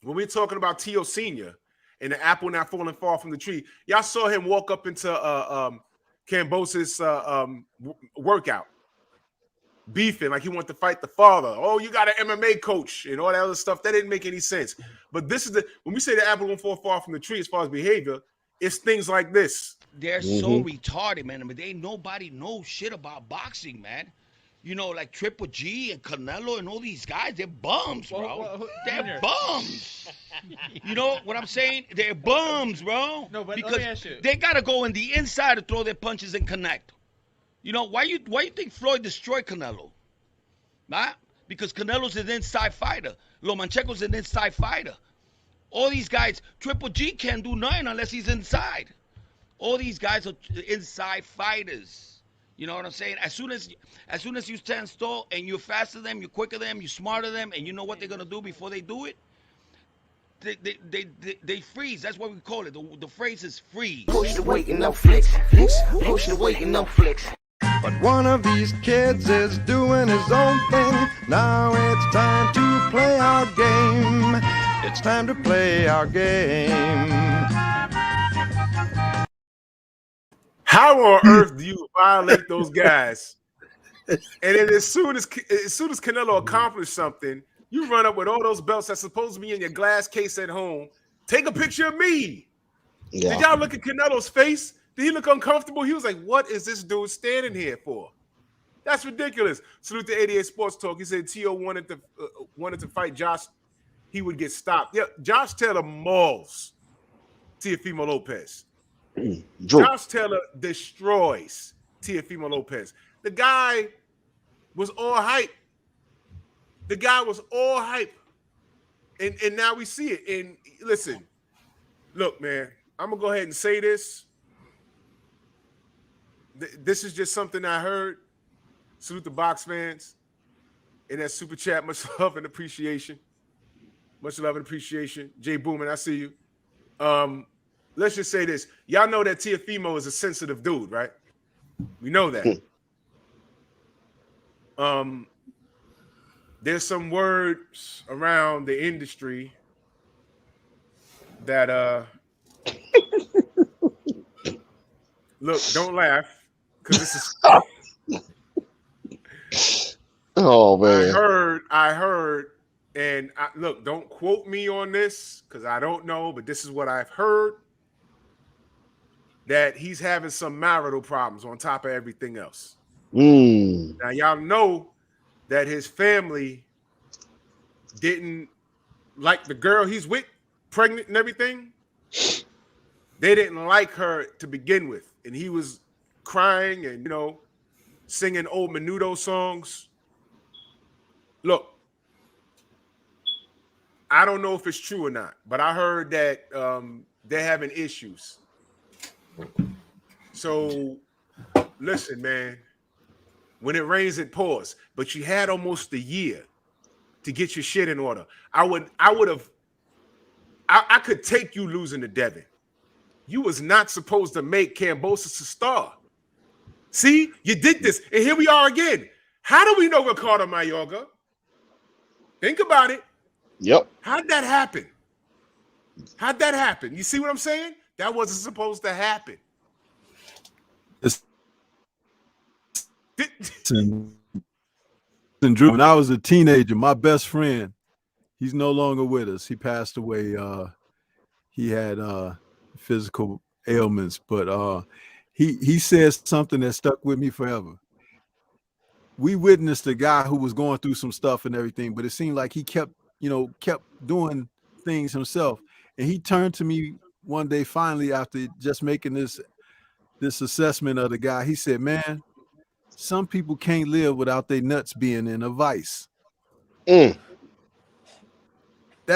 when we're talking about Teo Sr. and the apple not falling far from the tree, y'all saw him walk up into Kambosos' workout, beefing like he wanted to fight the father. Oh, you got an MMA coach and all that other stuff. That didn't make any sense. But this is when we say the apple won't fall far from the tree as far as behavior, it's things like this. They're so retarded, man. I mean, nobody knows shit about boxing, man. You know, like Triple G and Canelo and all these guys, they're bums, bro. They're bums. You know what I'm saying? They're bums, bro. No, but because let me ask you. they gotta go in the inside to throw their punches and connect. You know, why you think Floyd destroyed Canelo? Nah? Because Canelo's an inside fighter. Lomachenko's an inside fighter. All these guys, Triple G can't do nothing unless he's inside. All these guys are inside fighters. You know what I'm saying? As soon as you stand still and you're faster than them, you're quicker than them, you're smarter than them, and you know what they're gonna do before they do it, they freeze. That's what we call it. The phrase is freeze. Push the weight and no flex. Push the weight and no flex. But one of these kids is doing his own thing. Now it's time to play our game. It's time to play our game. How on earth do you violate those guys? And then as soon as Canelo accomplished something, you run up with all those belts that's supposed to be in your glass case at home. Take a picture of me. Yeah. Did y'all look at Canelo's face? Did he look uncomfortable? He was like, what is this dude standing here for? That's ridiculous. Salute to 88 Sports Talk. He said Tio wanted to fight Josh. He would get stopped. Yeah, Josh Taylor mauls Teofimo Lopez. Josh Taylor destroys Teofimo Lopez. The guy was all hype. And now we see it. And listen, look, man, I'm going to go ahead and say this. this is just something I heard. Salute the box fans in that super chat. Much love and appreciation. Much love and appreciation. Jay Boomin, I see you. Let's just say this. Y'all know that Teofimo is a sensitive dude, right? We know that. There's some words around the industry that look, don't laugh, because this is Oh man. I heard, and look, don't quote me on this because I don't know, but this is what I've heard, that he's having some marital problems on top of everything else. Now, y'all know that his family didn't like the girl he's with, pregnant and everything. They didn't like her to begin with. And he was crying and, singing old Menudo songs. Look, I don't know if it's true or not, but I heard that they're having issues. So, listen, man. When it rains, it pours. But you had almost a year to get your shit in order. I could take you losing to Devin. You was not supposed to make Kambosos a star. See, you did this, and here we are again. How do we know Ricardo Mayorga? Think about it. Yep. How'd that happen? How'd that happen? You see what I'm saying? That wasn't supposed to happen. And Drew, when I was a teenager, my best friend, he's no longer with us. He passed away. He had physical ailments, but he said something that stuck with me forever. We witnessed a guy who was going through some stuff and everything, but it seemed like he kept doing things himself. And he turned to me one day, finally, after just making this assessment of the guy. He said, "Man, some people can't live without their nuts being in a vice." That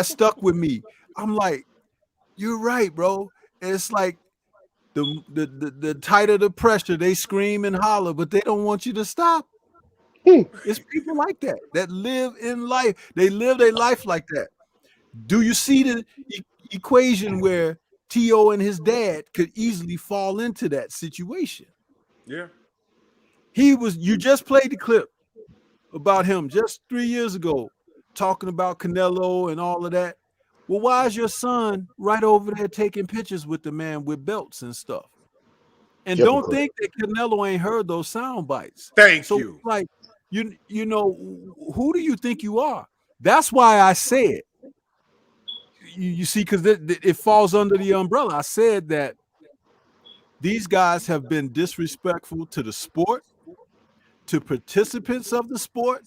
stuck with me. I'm like, you're right, bro. And it's like the tighter the pressure, they scream and holler, but they don't want you to stop. It's people like that live in life. They live their life like that. Do you see the equation where T.O. and his dad could easily fall into that situation? Yeah. You just played the clip about him just 3 years ago, talking about Canelo and all of that. Well, why is your son right over there taking pictures with the man with belts and stuff? And don't think that Canelo ain't heard those sound bites. Thank you. Like, you know, who do you think you are? That's why I said, you see, because it falls under the umbrella. I said that these guys have been disrespectful to the sport, to participants of the sport,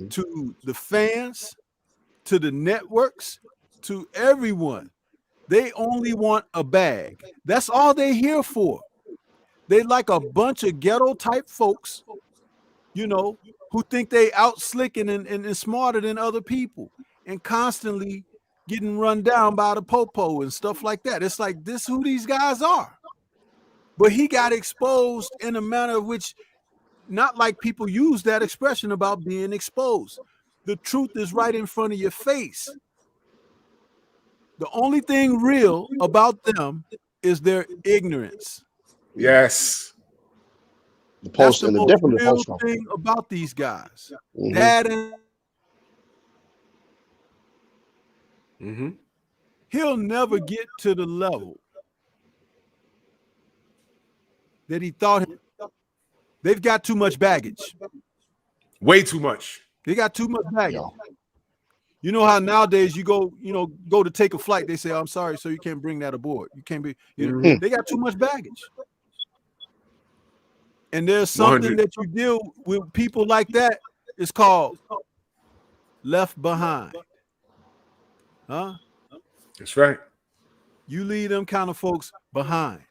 to the fans, to the networks, to everyone. They only want a bag. That's all they're here for. They like a bunch of ghetto type folks, who think they out slicking and smarter than other people, and constantly getting run down by the popo and stuff like that. It's like, this who these guys are. But he got exposed in a manner which, not like people use that expression about being exposed. The truth is right in front of your face. The only thing real about them is their ignorance. Yes. The post. That's the most real thing about these guys. That and he'll never get to the level that he thought. They've got too much baggage. Way too much. They got too much baggage. You know how nowadays you go to take a flight, they say, "I'm sorry, sir, you can't bring that aboard. You can't be." They got too much baggage. And there's something 100. that you deal with people like that. It's called left behind. Huh? That's right. You leave them kind of folks behind.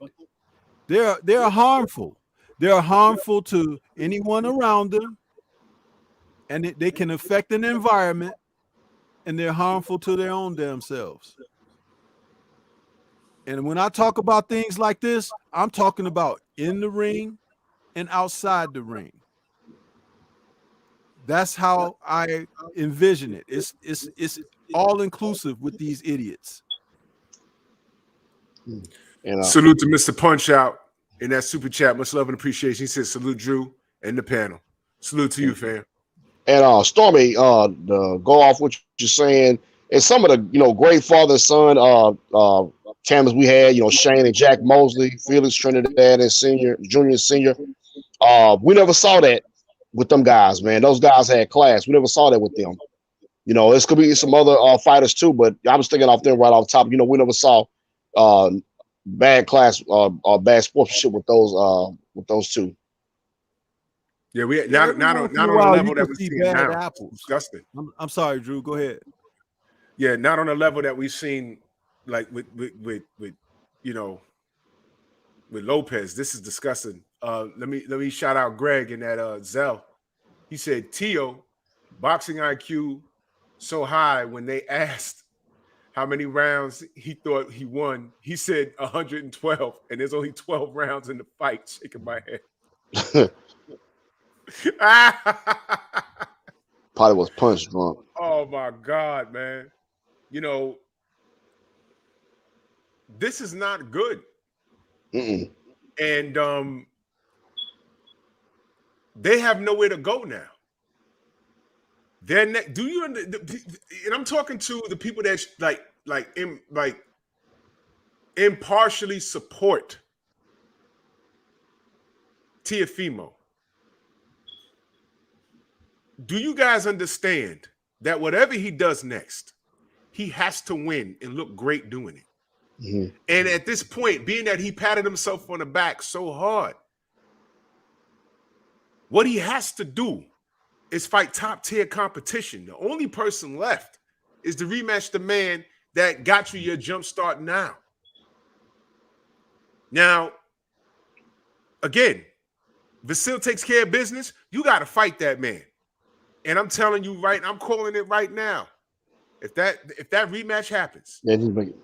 They're harmful. They're harmful to anyone around them, and they can affect an environment, and they're harmful to their own damn selves. And when I talk about things like this, I'm talking about in the ring and outside the ring. That's how I envision it. It's all inclusive with these idiots. And Salute to Mr. Punch Out in that super chat. Much love and appreciation. He said, salute Drew and the panel. Salute to you, fam. And Stormy, to go off what you're saying, and some of the great father son cameras we had, Shane and Jack Mosley, Felix Trinidad and Junior and Senior. We never saw that with them guys, man. Those guys had class. We never saw that with them. This could be some other fighters too, but I was thinking off them right off the top. We never saw bad class or bad sportsmanship with those two. Yeah, we not on the level that we see now. Apples. Disgusting. I'm sorry, Drew. Go ahead. Yeah, not on the level that we've seen, like with Lopez. This is disgusting. Let me shout out Greg in that Zell. He said Teo boxing IQ so high when they asked how many rounds he thought he won. He said 112, and there's only 12 rounds in the fight. Shaking my head. Probably was punch drunk. Oh my God, man. This is not good. Mm-mm. And they have nowhere to go now. And I'm talking to the people that impartially support Teofimo. Do you guys understand that whatever he does next, he has to win and look great doing it? Mm-hmm. And at this point, being that he patted himself on the back so hard, what he has to do is fight top tier competition. The only person left is to rematch the man that got you your jump start now. Now, again, Vasil takes care of business. You got to fight that man. And I'm telling you right, I'm calling it right now. If that rematch happens, yeah, just make it.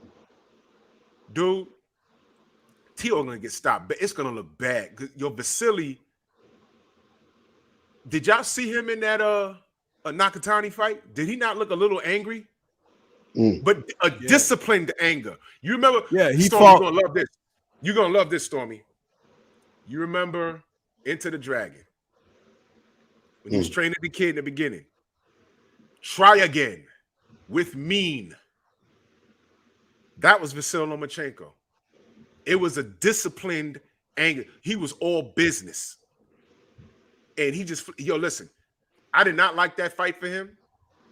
Dude, Tio gonna get stopped, but it's gonna look bad. Yo, Vasily, did y'all see him in that Nakatani fight? Did he not look a little angry? But disciplined anger. You remember? Yeah, he Stormy, fought. you're gonna love this. You're gonna love this, Stormy. You remember Enter the Dragon when he was training the kid in the beginning? Try again with mean. That was Vasil Lomachenko. It was a disciplined anger. He was all business. And he just, listen, I did not like that fight for him.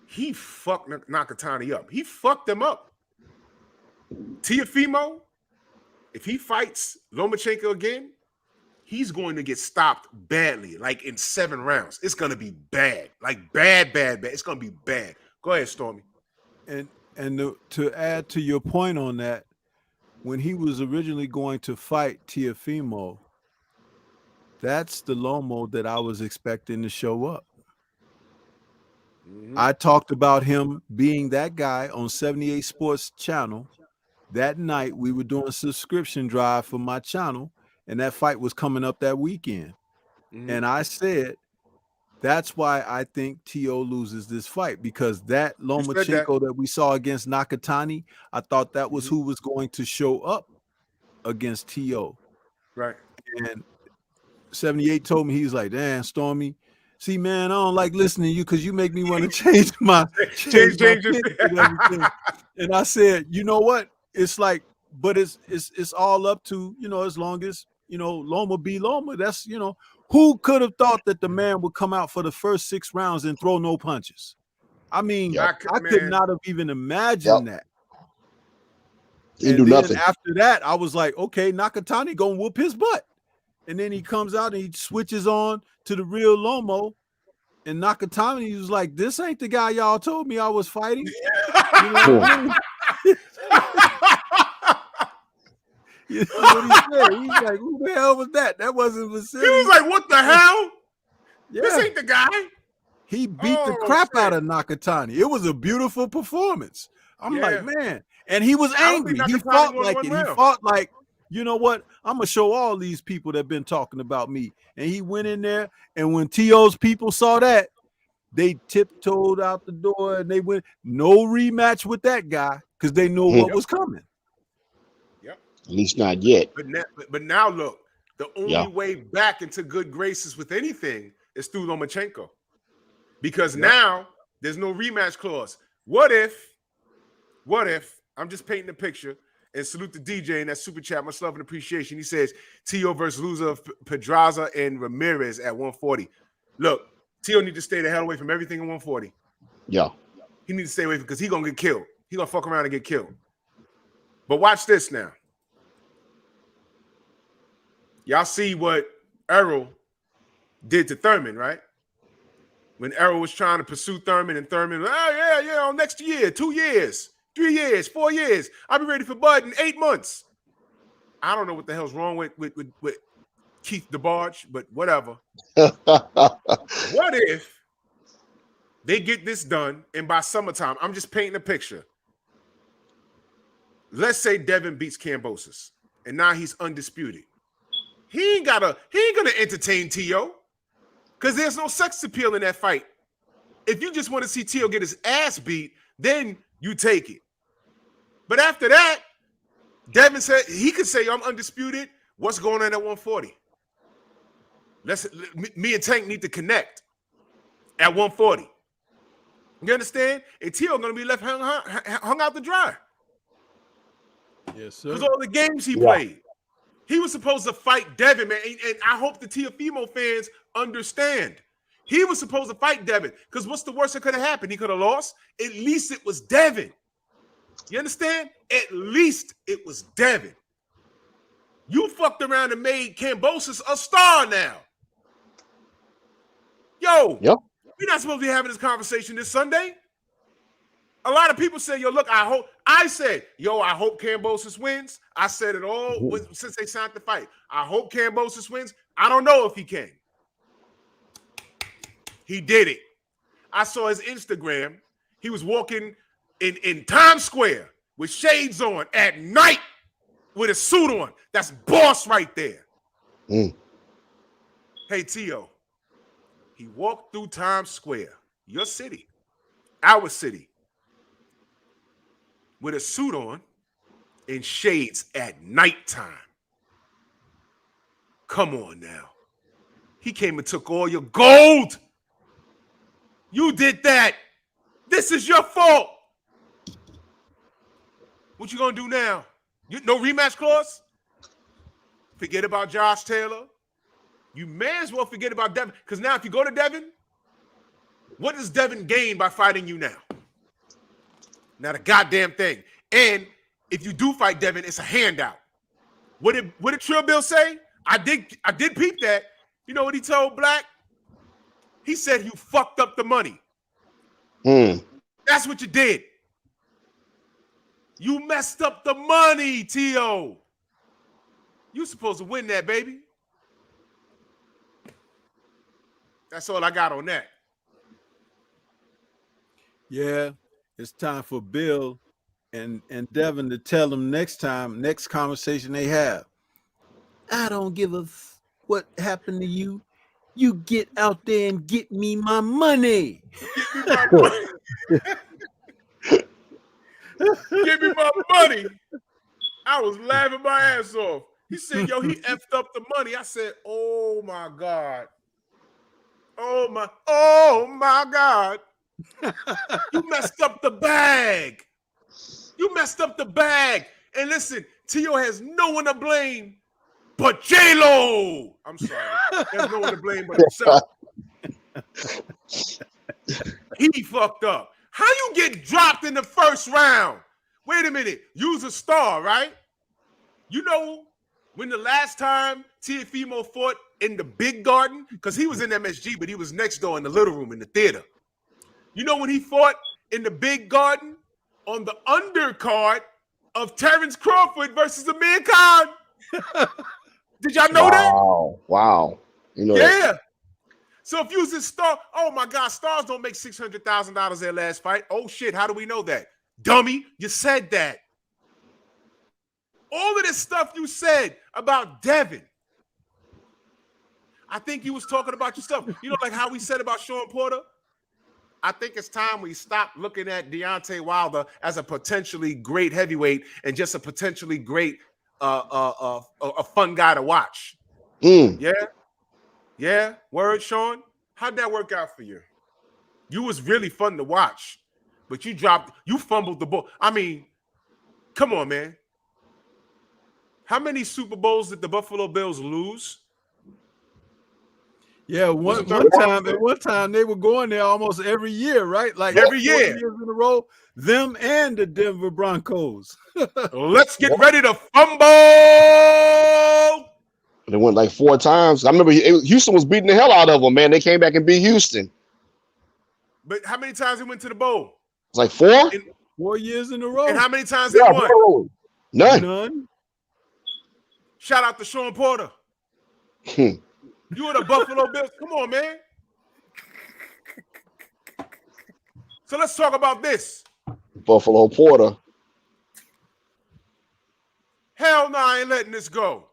He fucked Nakatani up. He fucked him up. Teofimo, if he fights Lomachenko again, he's going to get stopped badly, like in 7 rounds. It's going to be bad, like bad. It's going to be bad. Go ahead, Stormy. And to add to your point on that, when he was originally going to fight Teofimo, that's the Lomo that I was expecting to show up. I talked about him being that guy on 78 Sports channel. That night, we were doing a subscription drive for my channel, and that fight was coming up that weekend. And I said, that's why I think Teo loses this fight, because that Lomachenko that we saw against Nakatani, I thought that was who was going to show up against Teo. Right. And 78 told me, he was like, damn, Stormy, see, man, I don't like listening to you because you make me want to change my pick and everything. And I said, you know what? It's like, but it's all up to, as long as, Loma be Loma. That's, who could have thought that the man would come out for the first 6 rounds and throw no punches? I mean, I could not have even imagined that. He do nothing. After that, I was like, okay, Nakatani gonna whoop his butt. And then he comes out and he switches on to the real Lomo. And Nakatani was like, this ain't the guy y'all told me I was fighting. You know what I mean? You know what he said? He's like, who the hell was that? That wasn't Vasily. He was like, what the hell? Yeah. This ain't the guy. He beat the crap out of Nakatani. It was a beautiful performance. I'm like, man. And he was angry. He fought like it. He fought like you know what? I'm gonna show all these people that been talking about me. And he went in there, and when T.O.'s people saw that, they tiptoed out the door and they went no rematch with that guy because they know what was coming. Yep. At least not yet. But now look, the only Yeah. way back into good graces with anything is through Lomachenko. Because now there's no rematch clause. What if, I'm just painting a picture, and salute the DJ in that super chat, much love and appreciation. He says, T.O. versus loser of Pedraza and Ramirez at 140. Look, T.O. need to stay the hell away from everything in 140. Yeah. He needs to stay away because he's going to get killed. He's going to fuck around and get killed. But watch this now. Y'all see what Errol did to Thurman, right? When Errol was trying to pursue Thurman, and Thurman, next year, 2 years, 3 years, 4 years. I'll be ready for Bud in 8 months. I don't know what the hell's wrong with Keith DeBarge, but whatever. What if they get this done, and by summertime, I'm just painting a picture. Let's say Devin beats Kambosos, and now he's undisputed. He ain't gonna entertain T.O. because there's no sex appeal in that fight. If you just want to see T.O. get his ass beat, then you take it. But after that, Devin said he could say, I'm undisputed. What's going on at 140? Me and Tank need to connect at 140. You understand? And T.O. going to be left hung out to dry. Yes, sir. Because all the games he played. He was supposed to fight Devin, man. And I hope the Teofimo fans understand. He was supposed to fight Devin. Because what's the worst that could have happened? He could have lost. At least it was Devin. You understand? At least it was Devin. You fucked around and made Kambosos a star now. Yo, we're not supposed to be having this conversation this Sunday. A lot of people say, yo, look, I hope Kambosos wins. I said it all since they signed the fight. I hope Kambosos wins. I don't know if he can. He did it. I saw his Instagram. He was walking in Times Square with shades on at night with a suit on. That's boss right there. Hey, T.O., he walked through Times Square, your city, our city, with a suit on and shades at nighttime. Come on now. He came and took all your gold. You did that. This is your fault. What you gonna do now? No rematch clause? Forget about Josh Taylor. You may as well forget about Devin. Because now if you go to Devin, what does Devin gain by fighting you now? Not a goddamn thing. And if you do fight Devin, it's a handout. What did Trill Bill say? I did peep that. You know what he told Black? He said you fucked up the money. That's what you did. You messed up the money, T.O. You supposed to win that, baby. That's all I got on that. Yeah, it's time for Bill and Devin to tell them next conversation they have. I don't give a what happened to you. You get out there and get me my money. Get me my money. Give me my money. I was laughing my ass off. He said, yo, he effed up the money. I said, oh my God. Oh my God. You messed up the bag. You messed up the bag. And listen, T.O. has no one to blame but J-Lo. I'm sorry. There's no one to blame but himself. He fucked up. How you get dropped in the first round? Wait a minute. You's a star, right? You know when the last time Teofimo fought in the big garden? Because he was in MSG, but he was next door in the little room in the theater. You know when he fought in the big garden on the undercard of Terrence Crawford versus Amir Khan? Did y'all know that? Wow. You know yeah. So if you was a star, oh my God, stars don't make $600,000 their last fight. Oh shit, how do we know that? Dummy, you said that. All of this stuff you said about Devin. I think you was talking about yourself. You know, like how we said about Sean Porter. I think it's time we stop looking at Deontay Wilder as a potentially great heavyweight and just a potentially great, a fun guy to watch. Yeah. Word, Sean. How'd that work out for you? You was really fun to watch, but you fumbled the ball. I mean, come on, man. How many Super Bowls did the Buffalo Bills lose? Yeah, one time they were going there almost every year, right? Like every 4 year years in a row. Them and the Denver Broncos. Let's get ready to fumble. They went like 4 times. I remember Houston was beating the hell out of them, man. They came back and beat Houston. But how many times they went to the bowl? It's like 4? 4 years in a row. And how many times they won? None. Shout out to Sean Porter. You are the Buffalo Bills. Come on, man. So let's talk about this. Buffalo Porter. Hell no, I ain't letting this go.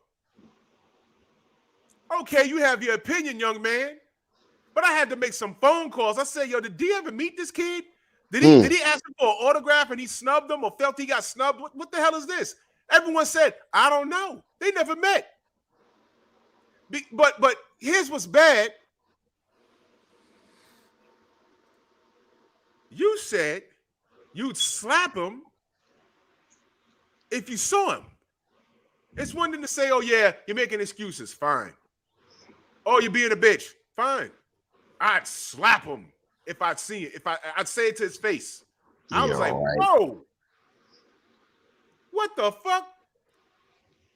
Okay, you have your opinion, young man. But I had to make some phone calls. I said, yo, did D ever meet this kid? Did he ask him for an autograph and he snubbed him or felt he got snubbed? What the hell is this? Everyone said, I don't know. They never met. But here's what's bad. You said you'd slap him if you saw him. It's one thing to say, oh, yeah, you're making excuses. Fine. Oh, you're being a bitch. Fine. I'd slap him if I'd see it. I'd say it to his face. I was like, whoa. What the fuck?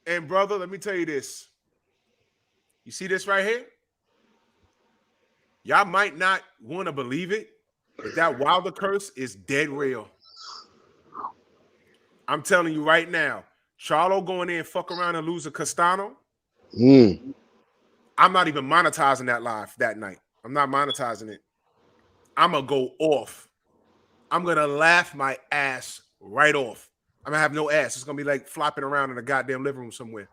And brother, let me tell you this. You see this right here? Y'all might not want to believe it, but that Wilder curse is dead real. I'm telling you right now, Charlo going in and fuck around and lose a Castano. I'm not even monetizing that live that night. I'm not monetizing it. I'm going to go off. I'm going to laugh my ass right off. I'm going to have no ass. It's going to be like flopping around in a goddamn living room somewhere.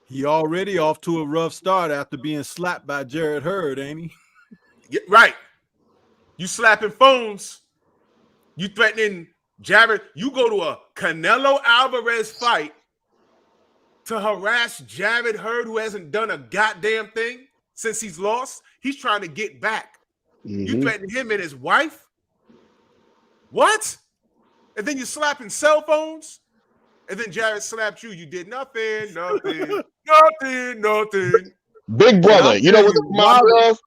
He already off to a rough start after being slapped by Jared Hurd, ain't he? Yeah, right. You slapping phones. You threatening Jared. You go to a Canelo Alvarez fight to harass Jared Hurd, who hasn't done a goddamn thing since he's lost. He's trying to get back. You threatening him and his wife? What? And then you slapping cell phones? And then Jared slapped you. You did nothing. Big brother. You know what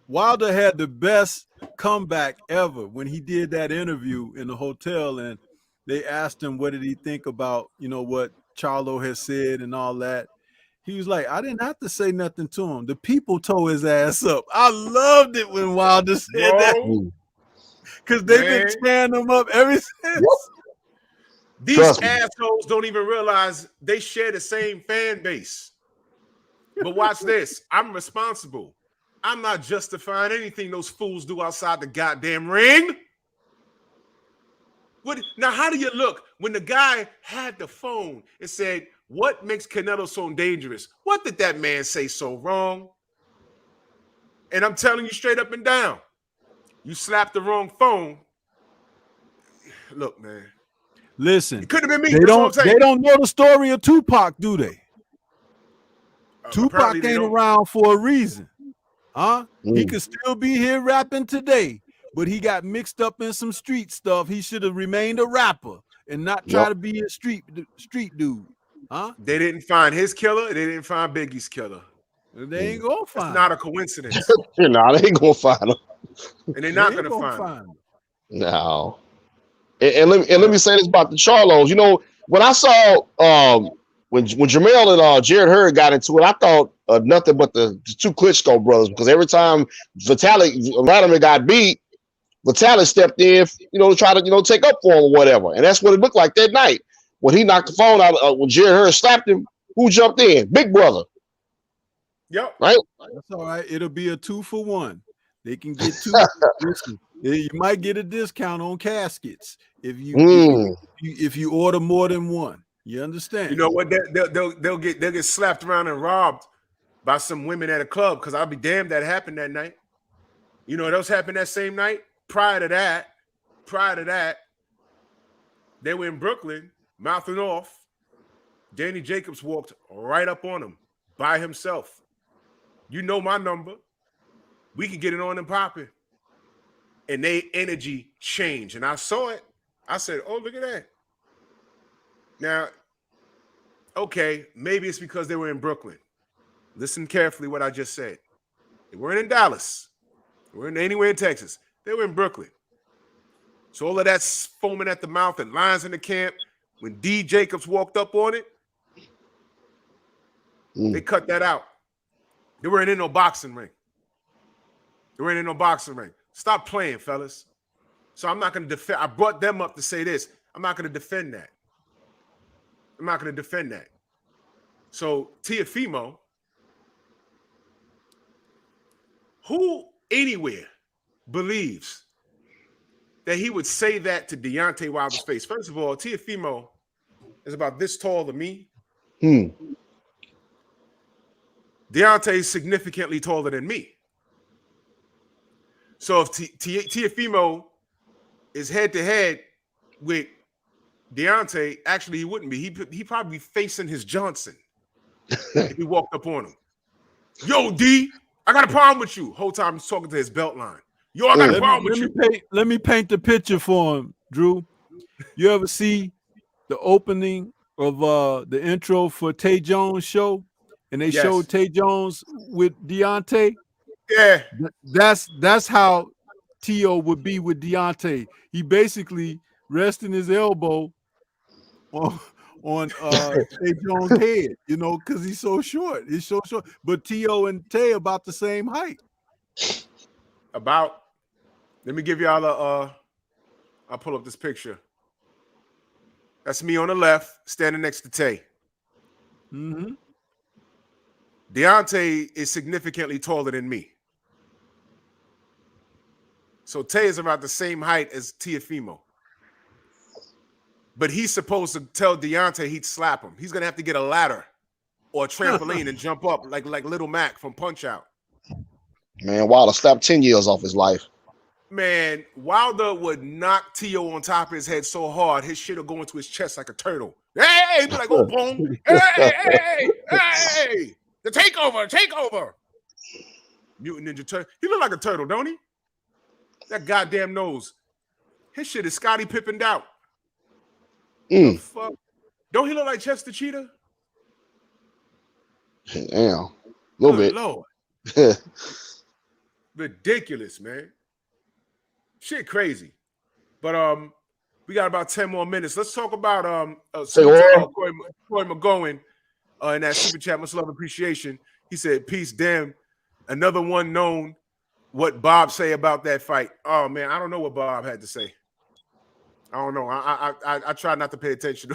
Wilder had the best comeback ever when he did that interview in the hotel, and they asked him what did he think about, what Charlo has said and all that. He was like, I didn't have to say nothing to him. The people tore his ass up. I loved it when Wilder said that. Because they've been tearing him up ever since. These assholes don't even realize they share the same fan base. But watch this. I'm responsible. I'm not justifying anything those fools do outside the goddamn ring. Now, how do you look when the guy had the phone and said, what makes Canelo so dangerous? What did that man say so wrong? And I'm telling you straight up and down, you slapped the wrong phone. Look, man. Listen, it could have been me. They don't know the story of Tupac, do they? Tupac ain't around for a reason. Huh? He could still be here rapping today, but he got mixed up in some street stuff. He should have remained a rapper and not try to be a street dude. Huh? They didn't find his killer. They didn't find Biggie's killer. They ain't gonna find him. It's not a coincidence. They ain't gonna find him. And they're not gonna find him. No. And let me say this about the Charlos. When I saw when Jamel and Jared Hurd got into it, I thought nothing but the two Klitschko brothers, because every time Vladimir got beat, Vitaly stepped in, to try to take up for him or whatever, and that's what it looked like that night when he knocked the phone out. When Jared Hurd slapped him, who jumped in? Big brother. Yep. Right. That's all right. It'll be a 2-for-1. They can get two. Listen, you might get a discount on caskets if you order more than one. You understand? You know what? They'll get slapped around and robbed by some women at a club, because I'll be damned that happened that night. You know what else happened that same night? Prior to that, they were in Brooklyn, mouthing off. Danny Jacobs walked right up on him by himself. You know my number. We can get it on and popping. And they energy changed. And I saw it. I said, oh, look at that. Now, okay, maybe it's because they were in Brooklyn. Listen carefully what I just said. They weren't in Dallas. They weren't anywhere in Texas. They were in Brooklyn. So all of that foaming at the mouth and lines in the camp, when D. Jacobs walked up on it, they cut that out. They weren't in no boxing ring. Stop playing, fellas. So I'm not going to defend. I brought them up to say this. I'm not going to defend that. So Teofimo, who anywhere believes that he would say that to Deontay Wilder's face? First of all, Teofimo is about this tall to me. Deontay is significantly taller than me. So if Teofimo is head-to-head with Deontay, actually he wouldn't be. He'd probably be facing his Johnson if he walked up on him. Yo, D, I got a problem with you. Whole time he's talking to his belt line. Yo, I got a problem with you. Let me paint the picture for him, Drew. You ever see the opening of the intro for Tay Jones' show? And they showed Tay Jones with Deontay? Yeah. That's how Teo would be with Deontay. He basically resting his elbow on Tay Jones' head, you know, because he's so short. He's so short. But Teo and Tay about the same height. Let me give y'all I'll pull up this picture. That's me on the left, standing next to Tay. Mm-hmm. Deontay is significantly taller than me. So Tay is about the same height as Teofimo. But he's supposed to tell Deontay he'd slap him. He's going to have to get a ladder or a trampoline and jump up like Little Mac from Punch-Out. Man, Wilder slapped 10 years off his life. Man, Wilder would knock Teo on top of his head so hard, his shit will go into his chest like a turtle. Hey, he'd be like, oh, boom. Hey. The takeover. Mutant Ninja Turtle. He look like a turtle, don't he? That goddamn nose. His shit is Scottie Pippened out. The fuck? Don't he look like Chester Cheetah? Damn. A little bit. Lord. Ridiculous, man. Shit crazy. But we got about 10 more minutes. Let's talk about Corey McGowan. In that super chat, much love and appreciation. He said, peace, damn. Another one known what Bob say about that fight. Oh, man, I don't know what Bob had to say. I don't know. I try not to pay attention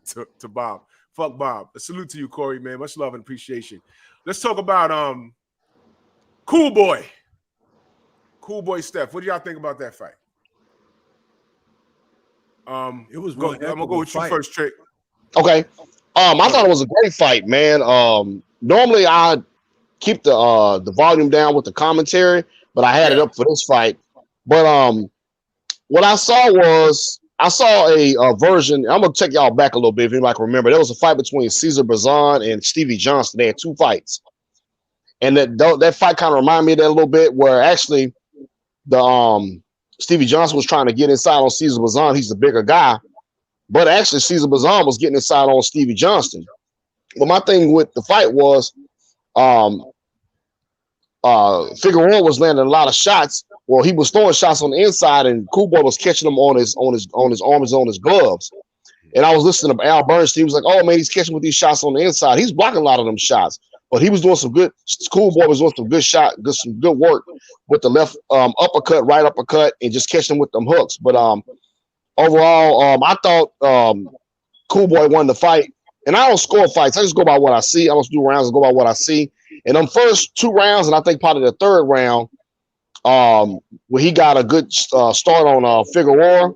to Bob. Fuck Bob. A salute to you, Corey, man. Much love and appreciation. Let's talk about Cool Boy. Cool Boy Steph. What do y'all think about that fight? It was I'm gonna go with you first, Trick. Okay. I thought it was a great fight, man. Normally I keep the volume down with the commentary, but I had it up for this fight. But what I saw was a version. I'm gonna take y'all back a little bit if anybody can remember. There was a fight between Cesar Bazan and Stevie Johnson. They had two fights, and that fight kind of reminded me of that a little bit. Where actually the Stevie Johnson was trying to get inside on Cesar Bazan. He's the bigger guy. But actually, Cesar Bazan was getting inside on Stevie Johnston. But my thing with the fight was Figueroa was landing a lot of shots. Well, he was throwing shots on the inside, and Cool Boy was catching them on his arms, on his gloves. And I was listening to Al Bernstein. He was like, "Oh man, he's catching with these shots on the inside. He's blocking a lot of them shots." But he was doing some good. Cool Boy was doing some good some good work with the left uppercut, right uppercut, and just catching with them hooks. But overall, I thought Cool Boy won the fight. And I don't score fights. I just go by what I see. I don't do rounds and go by what I see. And them first two rounds, and I think probably the third round, where he got a good start on Figueroa.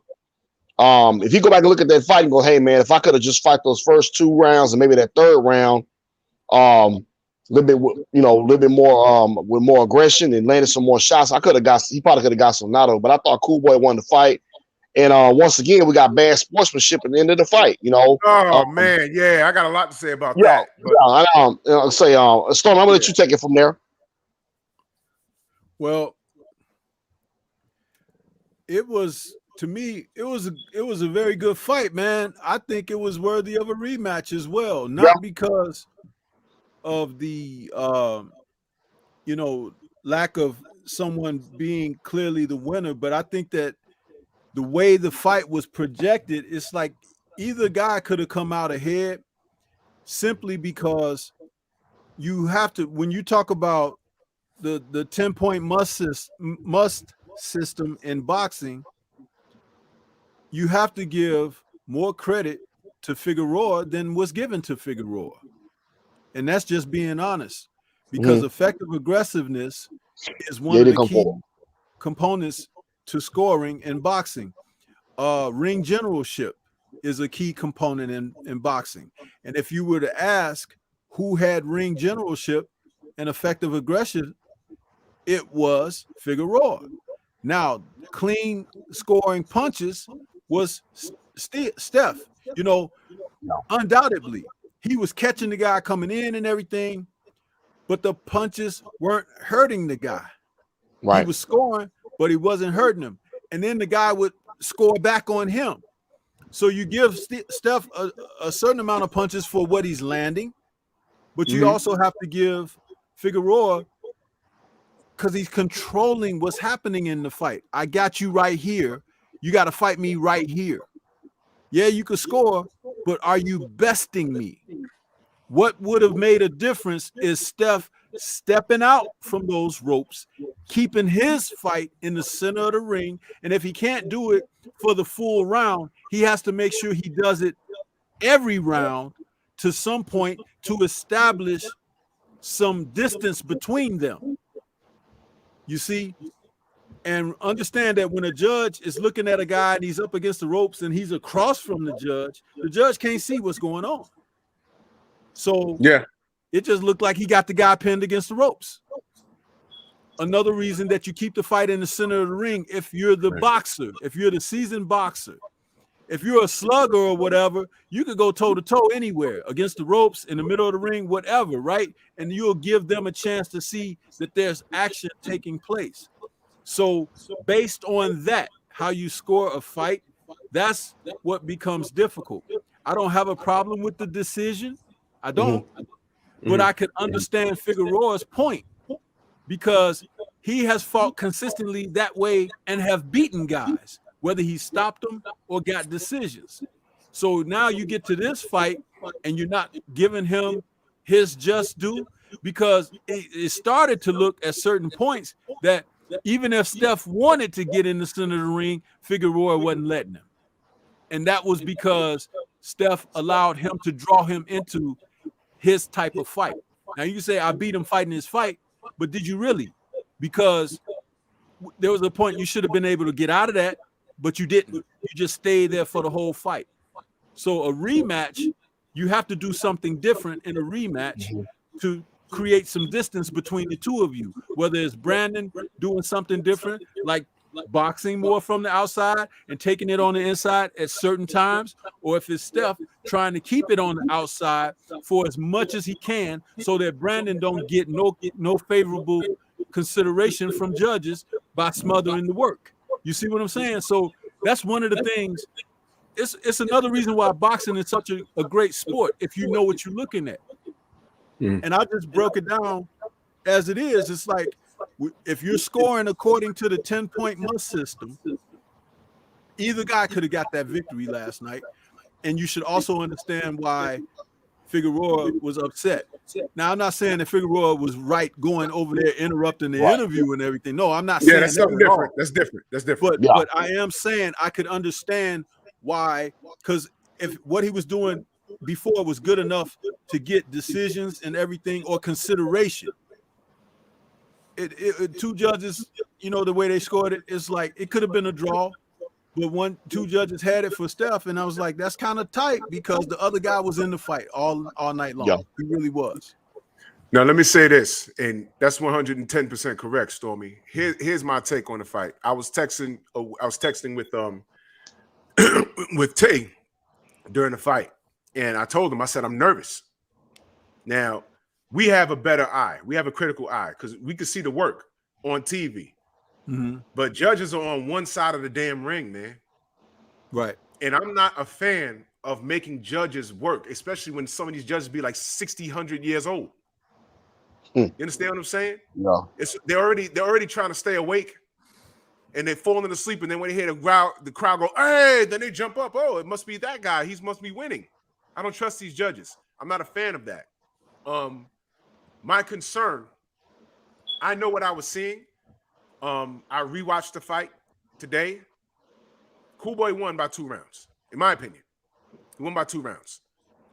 If you go back and look at that fight and go, hey man, if I could have just fought those first 2 rounds and maybe that 3rd round, a little bit more with more aggression and landed some more shots, he probably could have got some Nato. But I thought Cool Boy won the fight. And once again, we got bad sportsmanship at the end of the fight. Oh man, yeah, I got a lot to say about yeah, that. But Storm, I'm gonna let you take it from there. Well, to me, it was a very good fight, man. I think it was worthy of a rematch as well, not because of the lack of someone being clearly the winner, but I think that the way the fight was projected, it's like either guy could have come out ahead, simply because you have to, when you talk about the 10-point must system in boxing, you have to give more credit to Figueroa than was given to Figueroa. And that's just being honest, because effective aggressiveness is one of the key components to scoring in boxing. Ring generalship is a key component in boxing. And if you were to ask who had ring generalship and effective aggression, it was Figueroa. Now, clean scoring punches was Steph. Undoubtedly, he was catching the guy coming in and everything, but the punches weren't hurting the guy. Right. He was scoring, but he wasn't hurting him. And then the guy would score back on him. So you give Steph a certain amount of punches for what he's landing, but you also have to give Figueroa, because he's controlling what's happening in the fight. I got you right here. You got to fight me right here. Yeah, you could score, but are you besting me? What would have made a difference is Steph stepping out from those ropes, keeping his fight in the center of the ring. And if he can't do it for the full round, he has to make sure he does it every round to some point to establish some distance between them. You see? And understand that when a judge is looking at a guy and he's up against the ropes and he's across from the judge can't see what's going on. So yeah, it just looked like he got the guy pinned against the ropes. Another reason that you keep the fight in the center of the ring, if you're the boxer, if you're the seasoned boxer, if you're a slugger or whatever, you could go toe-to-toe anywhere, against the ropes, in the middle of the ring, whatever, right? And you'll give them a chance to see that there's action taking place. So based on that, how you score a fight, that's what becomes difficult. I don't have a problem with the decision. I don't. But I could understand Figueroa's point, because he has fought consistently that way and have beaten guys, whether he stopped them or got decisions. So now you get to this fight and you're not giving him his just due, because it started to look at certain points that even if Steph wanted to get in the center of the ring, Figueroa wasn't letting him. And that was because Steph allowed him to draw him into his type of fight. Now you say, I beat him fighting his fight, but did you really? Because there was a point you should have been able to get out of that, but you didn't. You just stayed there for the whole fight. So a rematch, you have to do something different in a rematch to create some distance between the two of you, whether it's Brandon doing something different, like boxing more from the outside and taking it on the inside at certain times, or if it's Steph trying to keep it on the outside for as much as he can, so that Brandon don't get no favorable consideration from judges by smothering the work. You see what I'm saying? So that's one of the things. It's another reason why boxing is such a great sport, if you know what you're looking at. And I just broke it down as it is. It's like, if you're scoring according to the 10-point must system, either guy could have got that victory last night. And you should also understand why Figueroa was upset. Now, I'm not saying that Figueroa was right going over there interrupting the interview and everything. No, I'm not saying that's something different. That's different. That's different. But I am saying I could understand why, because if what he was doing before was good enough to get decisions and everything or consideration, two judges you know, the way they scored it, it's like it could have been a draw, but two judges had it for Steph, and I was like, that's kind of tight because the other guy was in the fight all night long. Yeah. He really was. Now let me say this, and that's 110% correct, Stormy. Here's my take on the fight. I was texting with with Tay during the fight, and I told him, I said, I'm nervous. Now, we have a better eye. We have a critical eye because we can see the work on TV. Mm-hmm. But judges are on one side of the damn ring, man. Right. And I'm not a fan of making judges work, especially when some of these judges be like 60, 100 years old. You understand what I'm saying? Yeah. They're already trying to stay awake, and they're falling asleep. And then when they hear the crowd go, hey, then they jump up. Oh, it must be that guy. He must be winning. I don't trust these judges. I'm not a fan of that. My concern, I know what I was seeing. I rewatched the fight today. Cool Boy won by 2 rounds, in my opinion. He won by 2 rounds.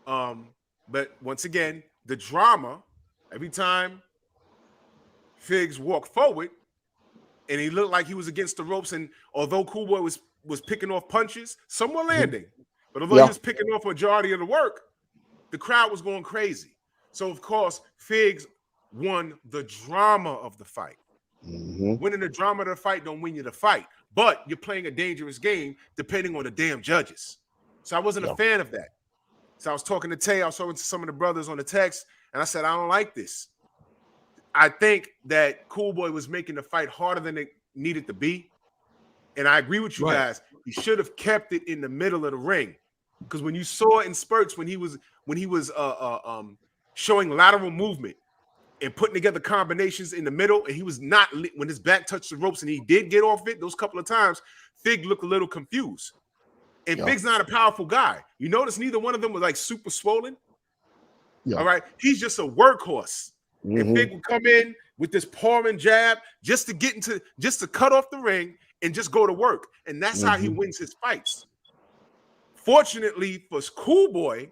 But once again, the drama, every time Figs walked forward and he looked like he was against the ropes, and although Cool Boy was picking off punches, some were landing. But although he was picking off majority of the work, the crowd was going crazy. So, of course, Figs won the drama of the fight. Winning the drama of the fight don't win you the fight, but you're playing a dangerous game depending on the damn judges. So I wasn't a fan of that. So I was talking to Tay, I was talking to some of the brothers on the text, and I said, I don't like this. I think that Cool Boy was making the fight harder than it needed to be. And I agree with you guys. He should have kept it in the middle of the ring. Because when you saw in spurts when he was showing lateral movement and putting together combinations in the middle, and he was not, when his back touched the ropes and he did get off it those couple of times, Fig looked a little confused. And Fig's not a powerful guy. You notice neither one of them was like super swollen. All right. He's just a workhorse. And Fig would come in with this pouring jab just to cut off the ring and just go to work. And that's how he wins his fights. Fortunately for Cool Boy,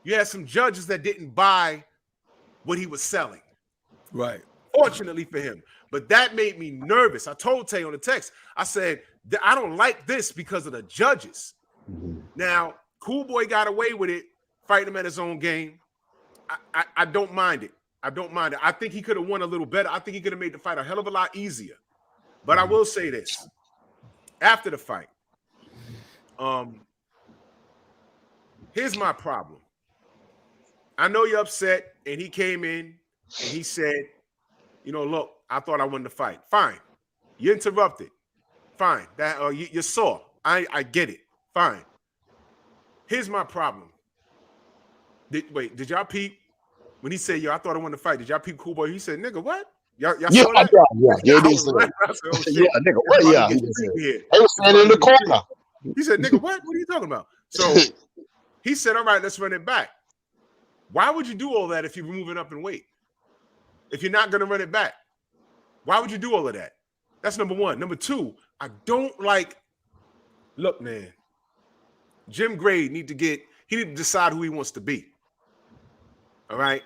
you had some judges that didn't buy what he was selling. Right. Fortunately for him. But that made me nervous. I told Tay on the text, I said, I don't like this because of the judges. Now, Cool Boy got away with it, fighting him at his own game. I don't mind it. I don't mind it. I think he could have won a little better. I think he could have made the fight a hell of a lot easier. But I will say this. After the fight, here's my problem. I know you're upset, and he came in and he said, look, I thought I won the fight. Fine. You interrupted. Fine. That you're sore. I get it. Fine. Here's my problem. Did y'all peep when he said, yo, I thought I won the fight? Did y'all peep Cool Boy? He said, nigga, what? Y'all saw that? Nigga, what? Yeah. They were standing in the corner. He said, nigga, what? What are you talking about? So he said, all right, let's run it back. Why would you do all that if you're moving up in weight? If you're not going to run it back? Why would you do all of that? That's number one. Number two, I don't like, look, man, Jim Gray need to decide who he wants to be. All right?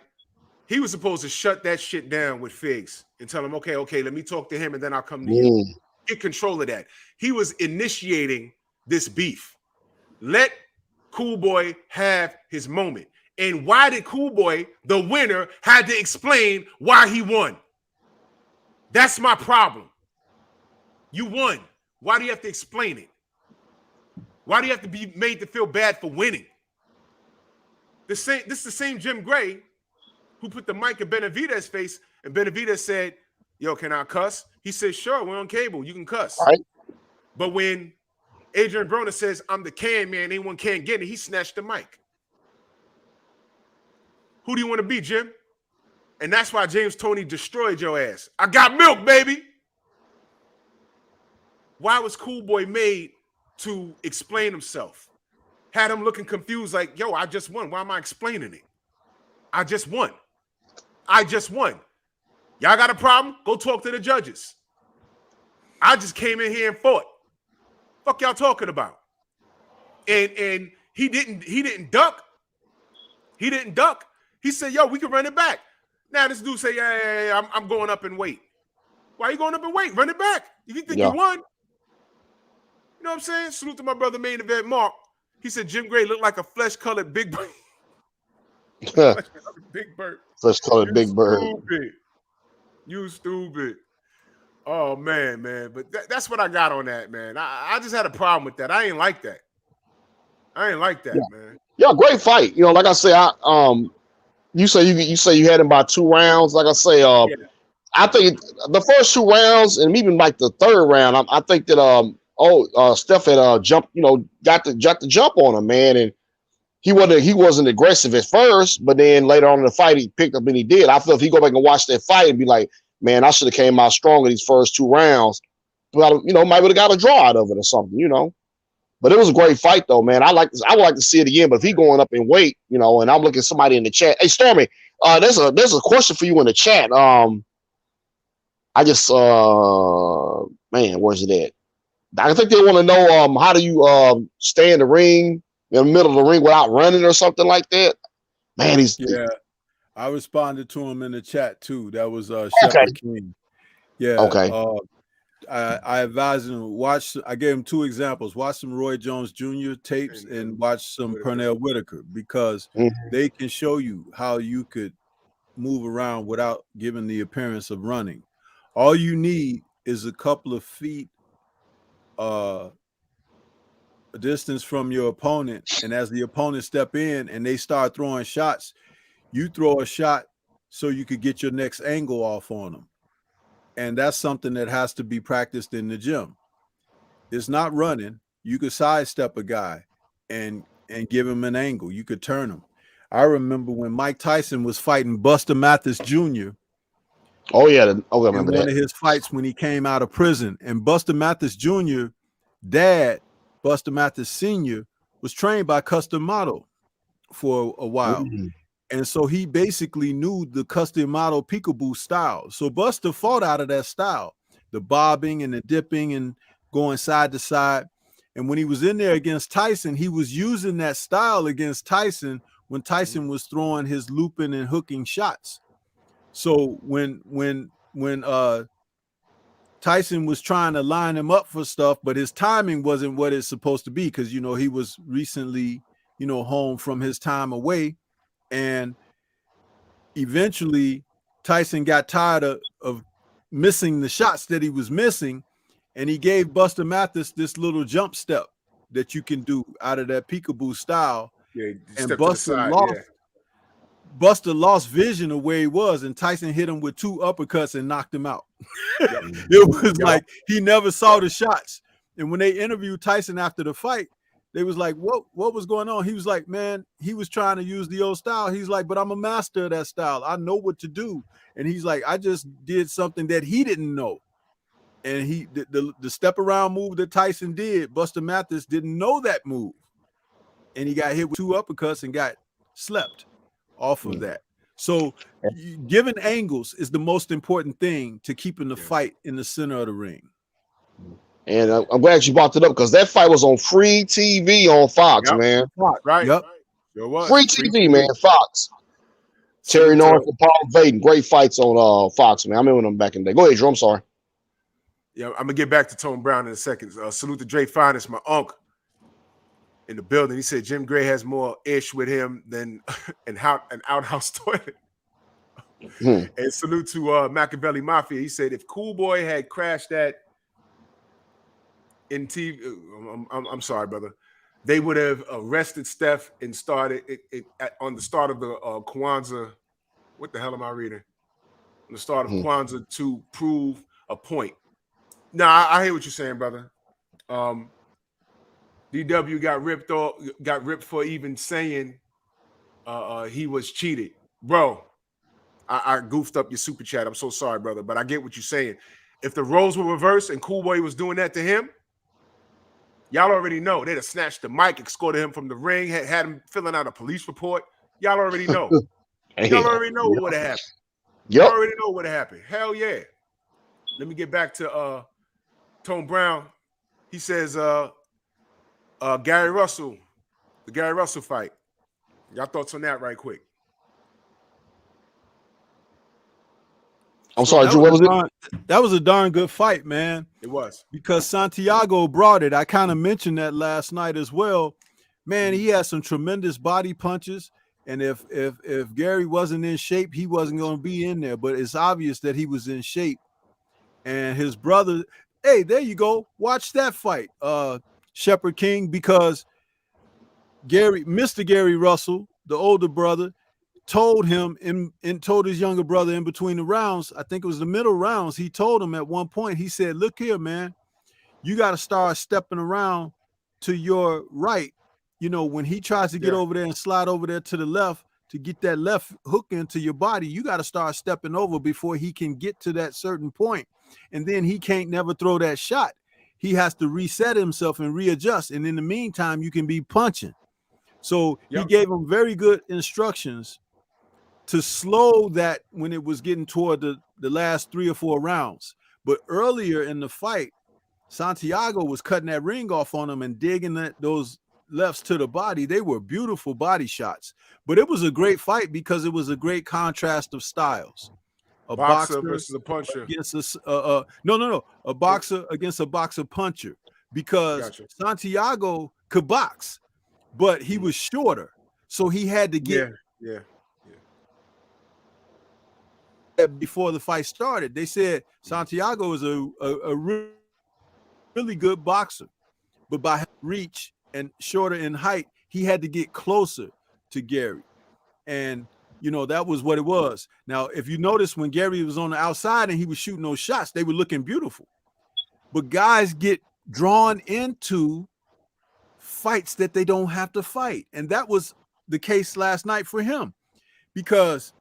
He was supposed to shut that shit down with Figs and tell him, okay, let me talk to him and then I'll come to you. Get control of that. He was initiating this beef. Let Cool Boy have his moment. And why did Cool Boy, the winner, had to explain why he won? That's my problem. You won. Why do you have to explain it? Why do you have to be made to feel bad for winning? This is the same Jim Gray who put the mic in Benavidez's face, and Benavidez said, yo, can I cuss? He said, sure, we're on cable. You can cuss. All right. But when Adrian Broner says, I'm the can man, anyone can't get it, he snatched the mic. Who do you want to be, Jim? And that's why James Toney destroyed your ass. I got milk, baby. Why was Cool Boy made to explain himself? Had him looking confused like, yo, I just won. Why am I explaining it? I just won. Y'all got a problem? Go talk to the judges. I just came in here and fought. Fuck y'all talking about? And he didn't duck. He said, yo, we can run it back. Now this dude say, yeah, I'm going up in weight. Why you going up and wait? Run it back. If you think you won. You know what I'm saying? Salute to my brother main event, Mark. He said Jim Gray looked like a flesh-colored Big Bird. Big Bird. Flesh-colored Big Bird. You stupid. Oh, man. But that's what I got on that, man. I just had a problem with that. I ain't like that. Man. Yeah, great fight. You know, like I say, you say you had him by 2 rounds. Like I say, I think the first 2 rounds and even like the 3rd round, I think that Steph had jumped, got the jump on him, man, and he wasn't aggressive at first, but then later on in the fight he picked up and he did. I feel if he go back and watch that fight and be like, man, I should have came out stronger these first 2 rounds, but might would have got a draw out of it or something, But it was a great fight though, man. I would like to see it again, but if he going up in weight, and I'm looking at somebody in the chat. Hey, Stormy, there's a question for you in the chat. I just man, where's it at? I think they want to know how do you stay in the ring, in the middle of the ring without running or something like that. Man, I responded to him in the chat too. That was Shepherd King. Yeah. Okay. I advised him I gave him 2 examples. Watch some Roy Jones Jr. tapes and watch some Pernell Whitaker, because they can show you how you could move around without giving the appearance of running. All you need is a couple of feet a distance from your opponent, and as the opponent step in and they start throwing shots, you throw a shot so you could get your next angle off on them. And that's something that has to be practiced in the gym. It's not running. You could sidestep a guy and give him an angle. You could turn him. I remember when Mike Tyson was fighting Buster Mathis Jr. Oh yeah, I remember in that. One of his fights when he came out of prison, and Buster Mathis Jr. dad, Buster Mathis Sr., was trained by Custom Model for a while. And so he basically knew the Custom Model peekaboo style. So Buster fought out of that style, the bobbing and the dipping and going side to side. And when he was in there against Tyson, he was using that style against Tyson when Tyson was throwing his looping and hooking shots. So when Tyson was trying to line him up for stuff, but his timing wasn't what it's supposed to be, because he was recently home from his time away, and eventually Tyson got tired of missing the shots that he was missing, and he gave Buster Mathis this little jump step that you can do out of that peekaboo style. Yeah, and Buster lost vision of where he was, and Tyson hit him with 2 uppercuts and knocked him out. It was like he never saw the shots. And when they interviewed Tyson after the fight, they was like, what was going on? He was like, man, he was trying to use the old style. He's like, but I'm a master of that style. I know what to do. And he's like, I just did something that he didn't know. And the step around move that Tyson did, Buster Mathis didn't know that move. And he got hit with 2 uppercuts and got slept off of that. So giving angles is the most important thing to keeping the fight in the center of the ring. And I'm glad you brought it up, because that fight was on free TV on Fox, man. Fox, right? Yep. There was. Free TV, man. Fox. Terry North and Paul Vaden, great fights on Fox, man. I remember them back in the day. Go ahead, Drew. I'm sorry. Yeah, I'm gonna get back to Tone Brown in a second. Salute to Dre Finest, my uncle in the building. He said Jim Gray has more ish with him than an outhouse toilet. And salute to Machiavelli Mafia. He said if Cool Boy had crashed that in TV, I'm sorry, brother, they would have arrested Steph and started it on the start of the Kwanzaa. What the hell am I reading? On the start of Kwanzaa to prove a point. Nah, I hear what you're saying, brother. DW got ripped for even saying he was cheated. Bro, I goofed up your super chat. I'm so sorry, brother, but I get what you're saying. If the roles were reversed and Cool Boy was doing that to him, y'all already know. They'd have snatched the mic, escorted him from the ring, had him filling out a police report. Y'all already know. Y'all already know what would have happened. Y'all already know what happened. Hell yeah. Let me get back to Tone Brown. He says Gary Russell, the Gary Russell fight. Y'all thoughts on that right quick? I'm sorry, Drew. What was it? That was a darn good fight, man. It was. Because Santiago brought it. I kind of mentioned that last night as well. Man, he had some tremendous body punches. And if Gary wasn't in shape, he wasn't going to be in there. But it's obvious that he was in shape. And his brother, hey, there you go. Watch that fight, Shepherd King, because Mr. Gary Russell, the older brother, told him and told his younger brother in between the rounds, I think it was the middle rounds, he told him at one point, he said, look here, man, you got to start stepping around to your right. You know, when he tries to get over there and slide over there to the left to get that left hook into your body, you got to start stepping over before he can get to that certain point. And then he can't never throw that shot. He has to reset himself and readjust. And in the meantime, you can be punching. So he gave him very good instructions to slow that when it was getting toward the last 3 or 4 rounds. But earlier in the fight, Santiago was cutting that ring off on him and digging those lefts to the body. They were beautiful body shots. But it was a great fight because it was a great contrast of styles. A boxer versus a puncher. Against a boxer against a boxer puncher. Because Santiago could box, but he was shorter. So he had to get before the fight started. They said Santiago is a really good boxer, but by reach and shorter in height, he had to get closer to Gary. And, you know, that was what it was. Now, if you notice when Gary was on the outside and he was shooting those shots, they were looking beautiful. But guys get drawn into fights that they don't have to fight. And that was the case last night for him, because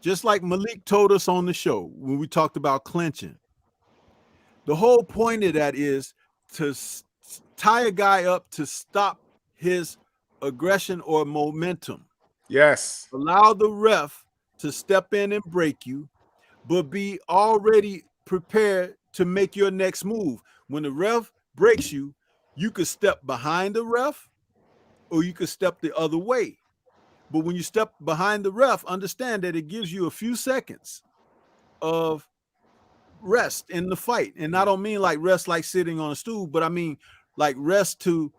just like Malik told us on the show when we talked about clinching, the whole point of that is to tie a guy up to stop his aggression or momentum. Yes. Allow the ref to step in and break you, but be already prepared to make your next move. When the ref breaks you, you could step behind the ref or you could step the other way. But when you step behind the ref, understand that it gives you a few seconds of rest in the fight. And I don't mean like rest like sitting on a stool, but I mean like rest to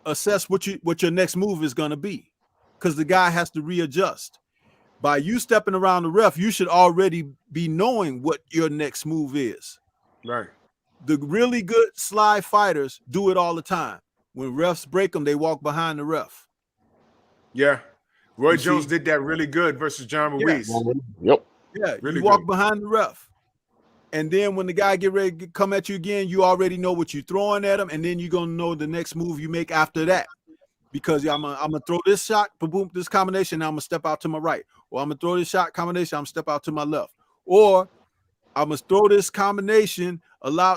assess what your next move is going to be, because the guy has to readjust. By you stepping around the ref, you should already be knowing what your next move is. Right. The really good sly fighters do it all the time. When refs break them, they walk behind the ref. Yeah. Roy Jones did that really good versus John Ruiz. Yep. Yeah, really you walk good behind the ref. And then when the guy get ready to come at you again, you already know what you're throwing at him, and then you're going to know the next move you make after that. Because I'm gonna throw this shot, boom, this combination, now I'm going to step out to my right. Or I'm going to throw this shot combination, I'm going to step out to my left. Or I'm going to throw this combination,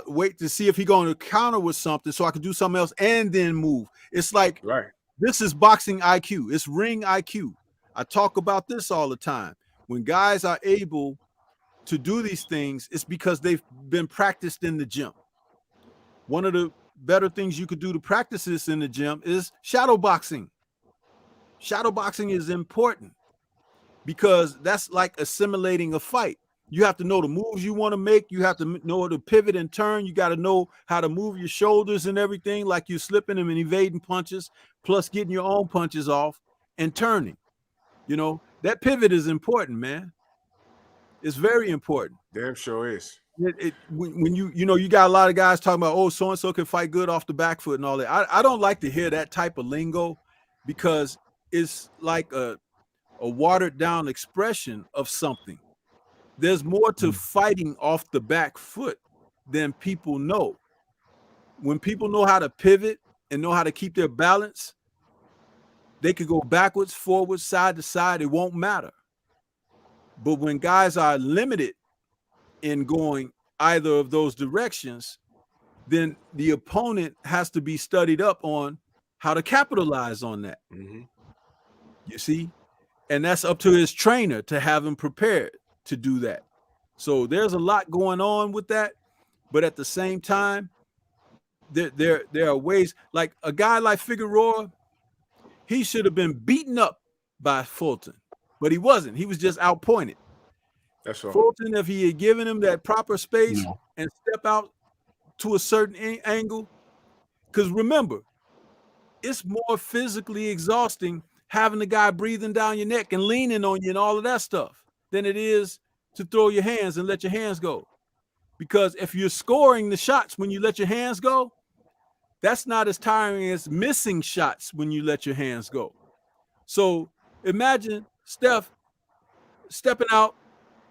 wait to see if he's going to counter with something so I can do something else and then move. It's like, this is boxing IQ. It's ring IQ. I talk about this all the time. When guys are able to do these things, it's because they've been practiced in the gym. One of the better things you could do to practice this in the gym is shadow boxing. Shadow boxing is important because that's like assimilating a fight. You have to know the moves you want to make. You have to know how to pivot and turn. You got to know how to move your shoulders and everything, like you're slipping them and evading punches, plus getting your own punches off and turning. You know, that pivot is important, man. It's very important. Damn sure is. When you got a lot of guys talking about, oh, so-and-so can fight good off the back foot and all that. I don't like to hear that type of lingo because it's like a watered down expression of something. There's more to fighting off the back foot than people know. When people know how to pivot and know how to keep their balance, they could go backwards, forwards, side to side. It won't matter. But when guys are limited in going either of those directions, then the opponent has to be studied up on how to capitalize on that. Mm-hmm. You see? And that's up to his trainer to have him prepared to do that. So there's a lot going on with that. But at the same time, there are ways, like a guy like Figueroa, he should have been beaten up by Fulton, but he wasn't. He was just outpointed. That's all. Fulton, if he had given him that proper space Yeah. and step out to a certain angle, because remember, it's more physically exhausting having the guy breathing down your neck and leaning on you and all of that stuff than it is to throw your hands and let your hands go. Because if you're scoring the shots when you let your hands go, that's not as tiring as missing shots when you let your hands go. So imagine Steph stepping out,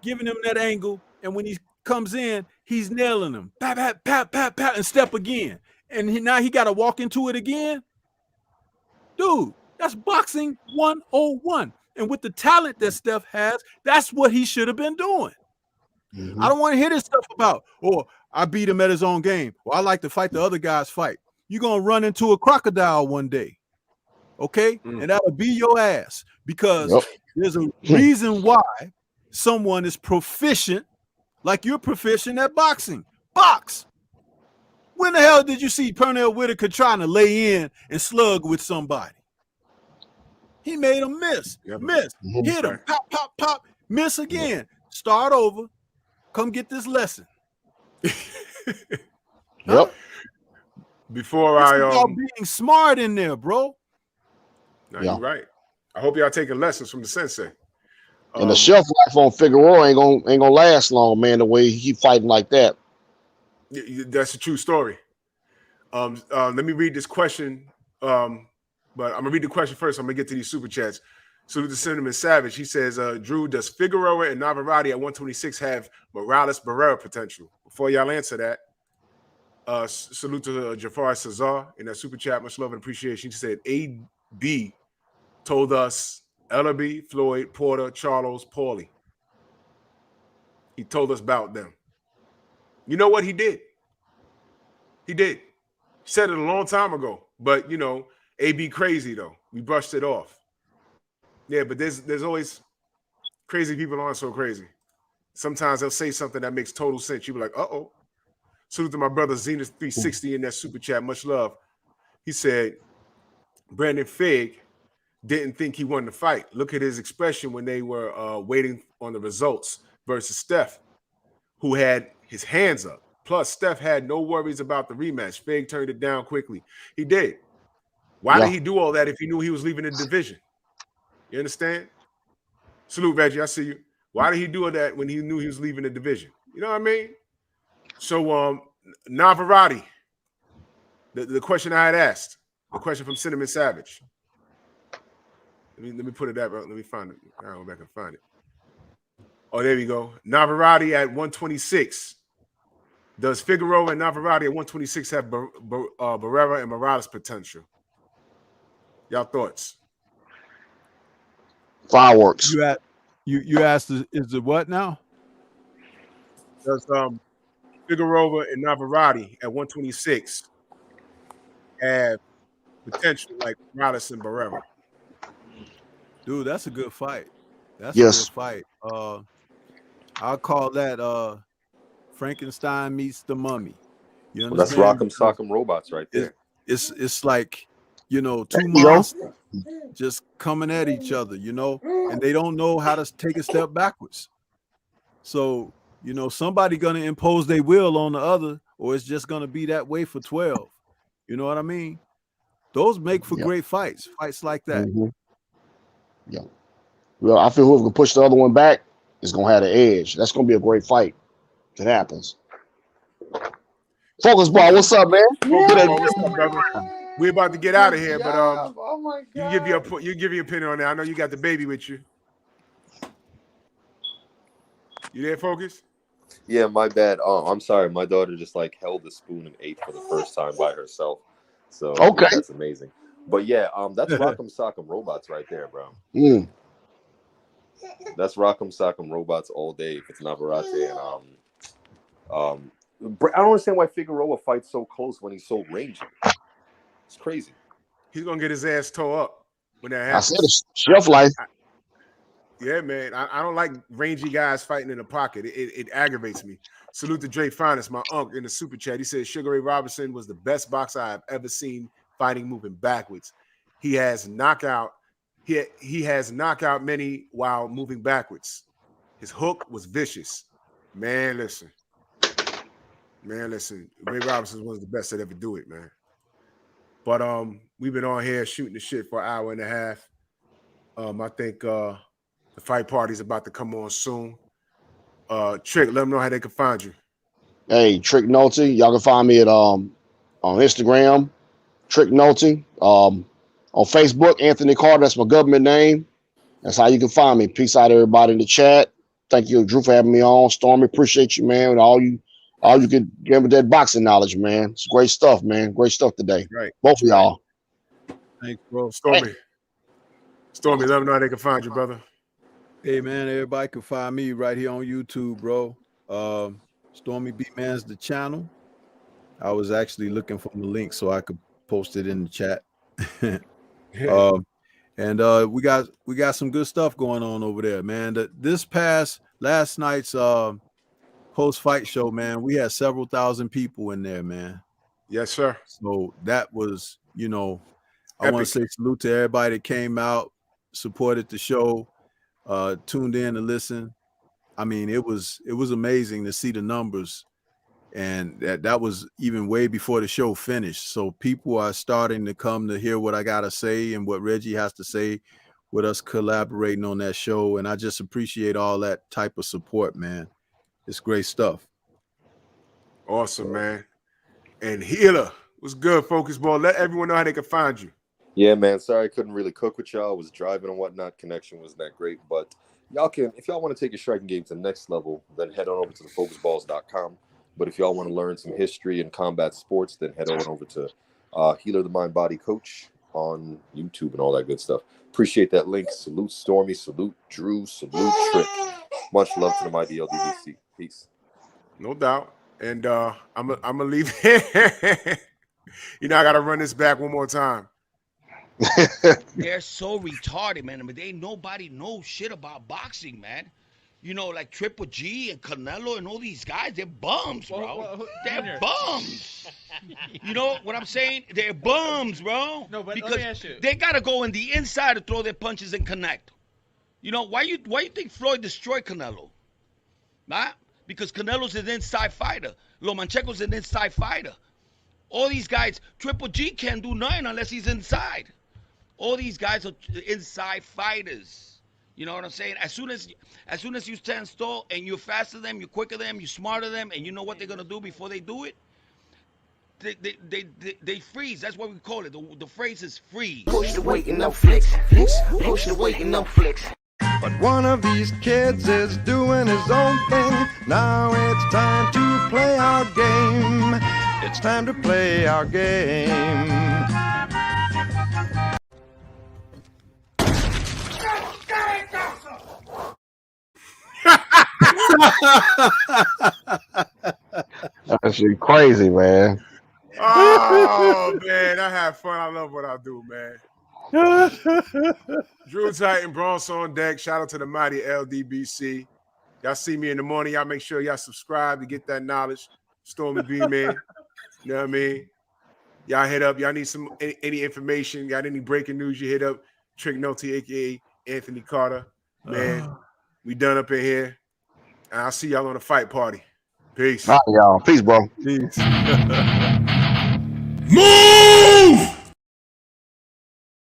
giving him that angle, and when he comes in, he's nailing him. Pat, pat, pat, pat, pat, and step again. And now he got to walk into it again. Dude, that's boxing 101. And with the talent that Steph has, that's what he should have been doing. Mhm. I don't want to hear this stuff about, I beat him at his own game. Or I like to fight the other guy's fight. You're going to run into a crocodile one day. Okay? And that'll be your ass. Because there's a reason why someone is proficient like you're proficient at boxing. Box. When the hell did you see Pernell Whitaker trying to lay in and slug with somebody? He made him miss, hit him, pop, pop, pop, miss again. Start over. Come get this lesson. Yep. Before It's I about being smart in there, bro. No, you're right. I hope y'all taking lessons from the sensei. And the shelf life on Figueroa ain't gonna last long, man. The way he fighting like that. That's a true story. Let me read this question. But I'm gonna read the question first. I'm gonna get to these super chats. Salute to Cinnamon Savage. He says, Drew, does Figueroa and Navarrete at 126 have Morales Barrera potential? Before y'all answer that, salute to Jafar Cesar in that super chat. Much love and appreciation. He said, AB told us Ellaby, Floyd, Porter, Charlos, Paulie. He told us about them. You know what he did? He did. He said it a long time ago. But, AB crazy, though. We brushed it off. Yeah, but there's always crazy people aren't so crazy. Sometimes they'll say something that makes total sense. You'll be like, uh-oh. Salute to my brother Zenith 360 in that super chat. Much love. He said, Brandon Figg didn't think he won the fight. Look at his expression when they were waiting on the results versus Steph, who had his hands up. Plus, Steph had no worries about the rematch. Figg turned it down quickly. He did. Why did he do all that if he knew he was leaving the division? You understand? Salute, Reggie. I see you. Why did he do that when he knew he was leaving the division? You know what I mean? So, Navarrete, the question I had asked, the question from Cinnamon Savage. Let me put it that way. Let me find it. I'll go back and find it. Oh, there we go. Navarrete at 126. Does Figueroa and Navarrete at 126 have Barrera and Morales potential? Y'all thoughts? Fireworks. You asked, is it what now? Does Figueroa and Navarrete at 126 have potential like Morales and Barrera? Dude, that's a good fight. That's Yes. a good fight. I'll call that Frankenstein meets the Mummy. You understand? Well, that's Rock'em Sock'em Robots right there. It's like, two monsters just coming at each other, and they don't know how to take a step backwards. So, somebody gonna impose their will on the other, or it's just gonna be that way for 12. You know what I mean? Those make for great fights like that. Mm-hmm. Yeah. Well, I feel whoever can push the other one back is gonna have the edge. That's gonna be a great fight if it happens. Focus Ball, what's up, man? What's up, brother? We're about to get out of here, but you give your opinion on that. I know you got the baby with you. You there, Focus? Yeah, my bad. I'm sorry. My daughter just held the spoon and ate for the first time by herself. So okay, that's amazing. But yeah, that's Rock'em Sock'em Robots right there, bro. That's Rock'em Sock'em Robots all day. If it's Navarrete and I don't understand why Figueroa fights so close when he's so rangy. It's crazy. He's gonna get his ass tore up when that happens. I said it's shelf life. Yeah, man. I don't like rangy guys fighting in the pocket. It aggravates me. Salute to Dre Finest, my uncle in the super chat. He said Sugar Ray Robinson was the best boxer I've ever seen fighting moving backwards. He has knockout. He has knockout many while moving backwards. His hook was vicious. Man, listen. Ray Robinson was the best that ever do it, man. But we've been on here shooting the shit for an hour and a half. I think the fight party's about to come on soon. Trick, let them know how they can find you. Hey, Trick Nolte. Y'all can find me at on Instagram, Trick Nolte. On Facebook, Anthony Carter. That's my government name. That's how you can find me. Peace out, everybody in the chat. Thank you, Drew, for having me on. Stormy, appreciate you, man. And all you could get with that boxing knowledge, man. It's great stuff, man. Great stuff today. Right. Both of y'all. Thanks, bro. Stormy, let them know how they can find you, brother. Hey, man, everybody can find me right here on YouTube, bro. Stormy B Man's the channel. I was actually looking for the link so I could post it in the chat. And we got some good stuff going on over there, man. Last night's post-fight show, man, we had several thousand people in there, man. Yes, sir. So that was, I want to say salute to everybody that came out, supported the show, tuned in to listen. I mean, it was amazing to see the numbers, and that was even way before the show finished. So people are starting to come to hear what I gotta say and what Reggie has to say with us collaborating on that show. And I just appreciate all that type of support, man. It's great stuff. Awesome, man. And Healer, what's good, Focus Ball? Let everyone know how they can find you. Yeah, man. Sorry I couldn't really cook with y'all. I was driving and whatnot. Connection wasn't that great. But y'all can, if y'all want to take your striking game to the next level, then head on over to thefocusballs.com. But if y'all want to learn some history and combat sports, then head on over to Healer the Mind Body Coach on YouTube and all that good stuff. Appreciate that link. Salute Stormy. Salute Drew. Salute Trick. Much love to the mighty LDBC. Peace. No doubt. And I'm gonna leave it. I gotta run this back one more time. They're so retarded, man. I mean, nobody knows shit about boxing, man. Like Triple G and Canelo and all these guys, they're bums, bro. They're bums. You know what I'm saying? They're bums, bro. No, but because let me ask you. they gotta go in the inside to throw their punches and connect. Why you think Floyd destroyed Canelo? Nah? Because Canelo's an inside fighter. Lomachenko's an inside fighter. All these guys, Triple G can't do nothing unless he's inside. All these guys are inside fighters. You know what I'm saying? As soon as you stand tall and you're faster than them, you're quicker than them, you're smarter than them, and you know what they're gonna do before they do it, they freeze. That's what we call it. The phrase is freeze. Push the weight and no flex. Push the weight and no flex. But one of these kids is doing his own thing. Now it's time to play our game. It's time to play our game. That shit crazy, man. Oh man, I have fun. I love what I do, man. Drew Titan, Bronx on deck. Shout out to the mighty LDBC. Y'all see me in the morning. Y'all make sure y'all subscribe to get that knowledge. Stormy B, man. You know what I mean? Y'all hit up. Y'all need any information. Got any breaking news? You hit up Trick Nolte, aka Anthony Carter. Man, we done up in here. And I'll see y'all on the fight party. Peace. All right, y'all. Peace, bro. Peace. Move!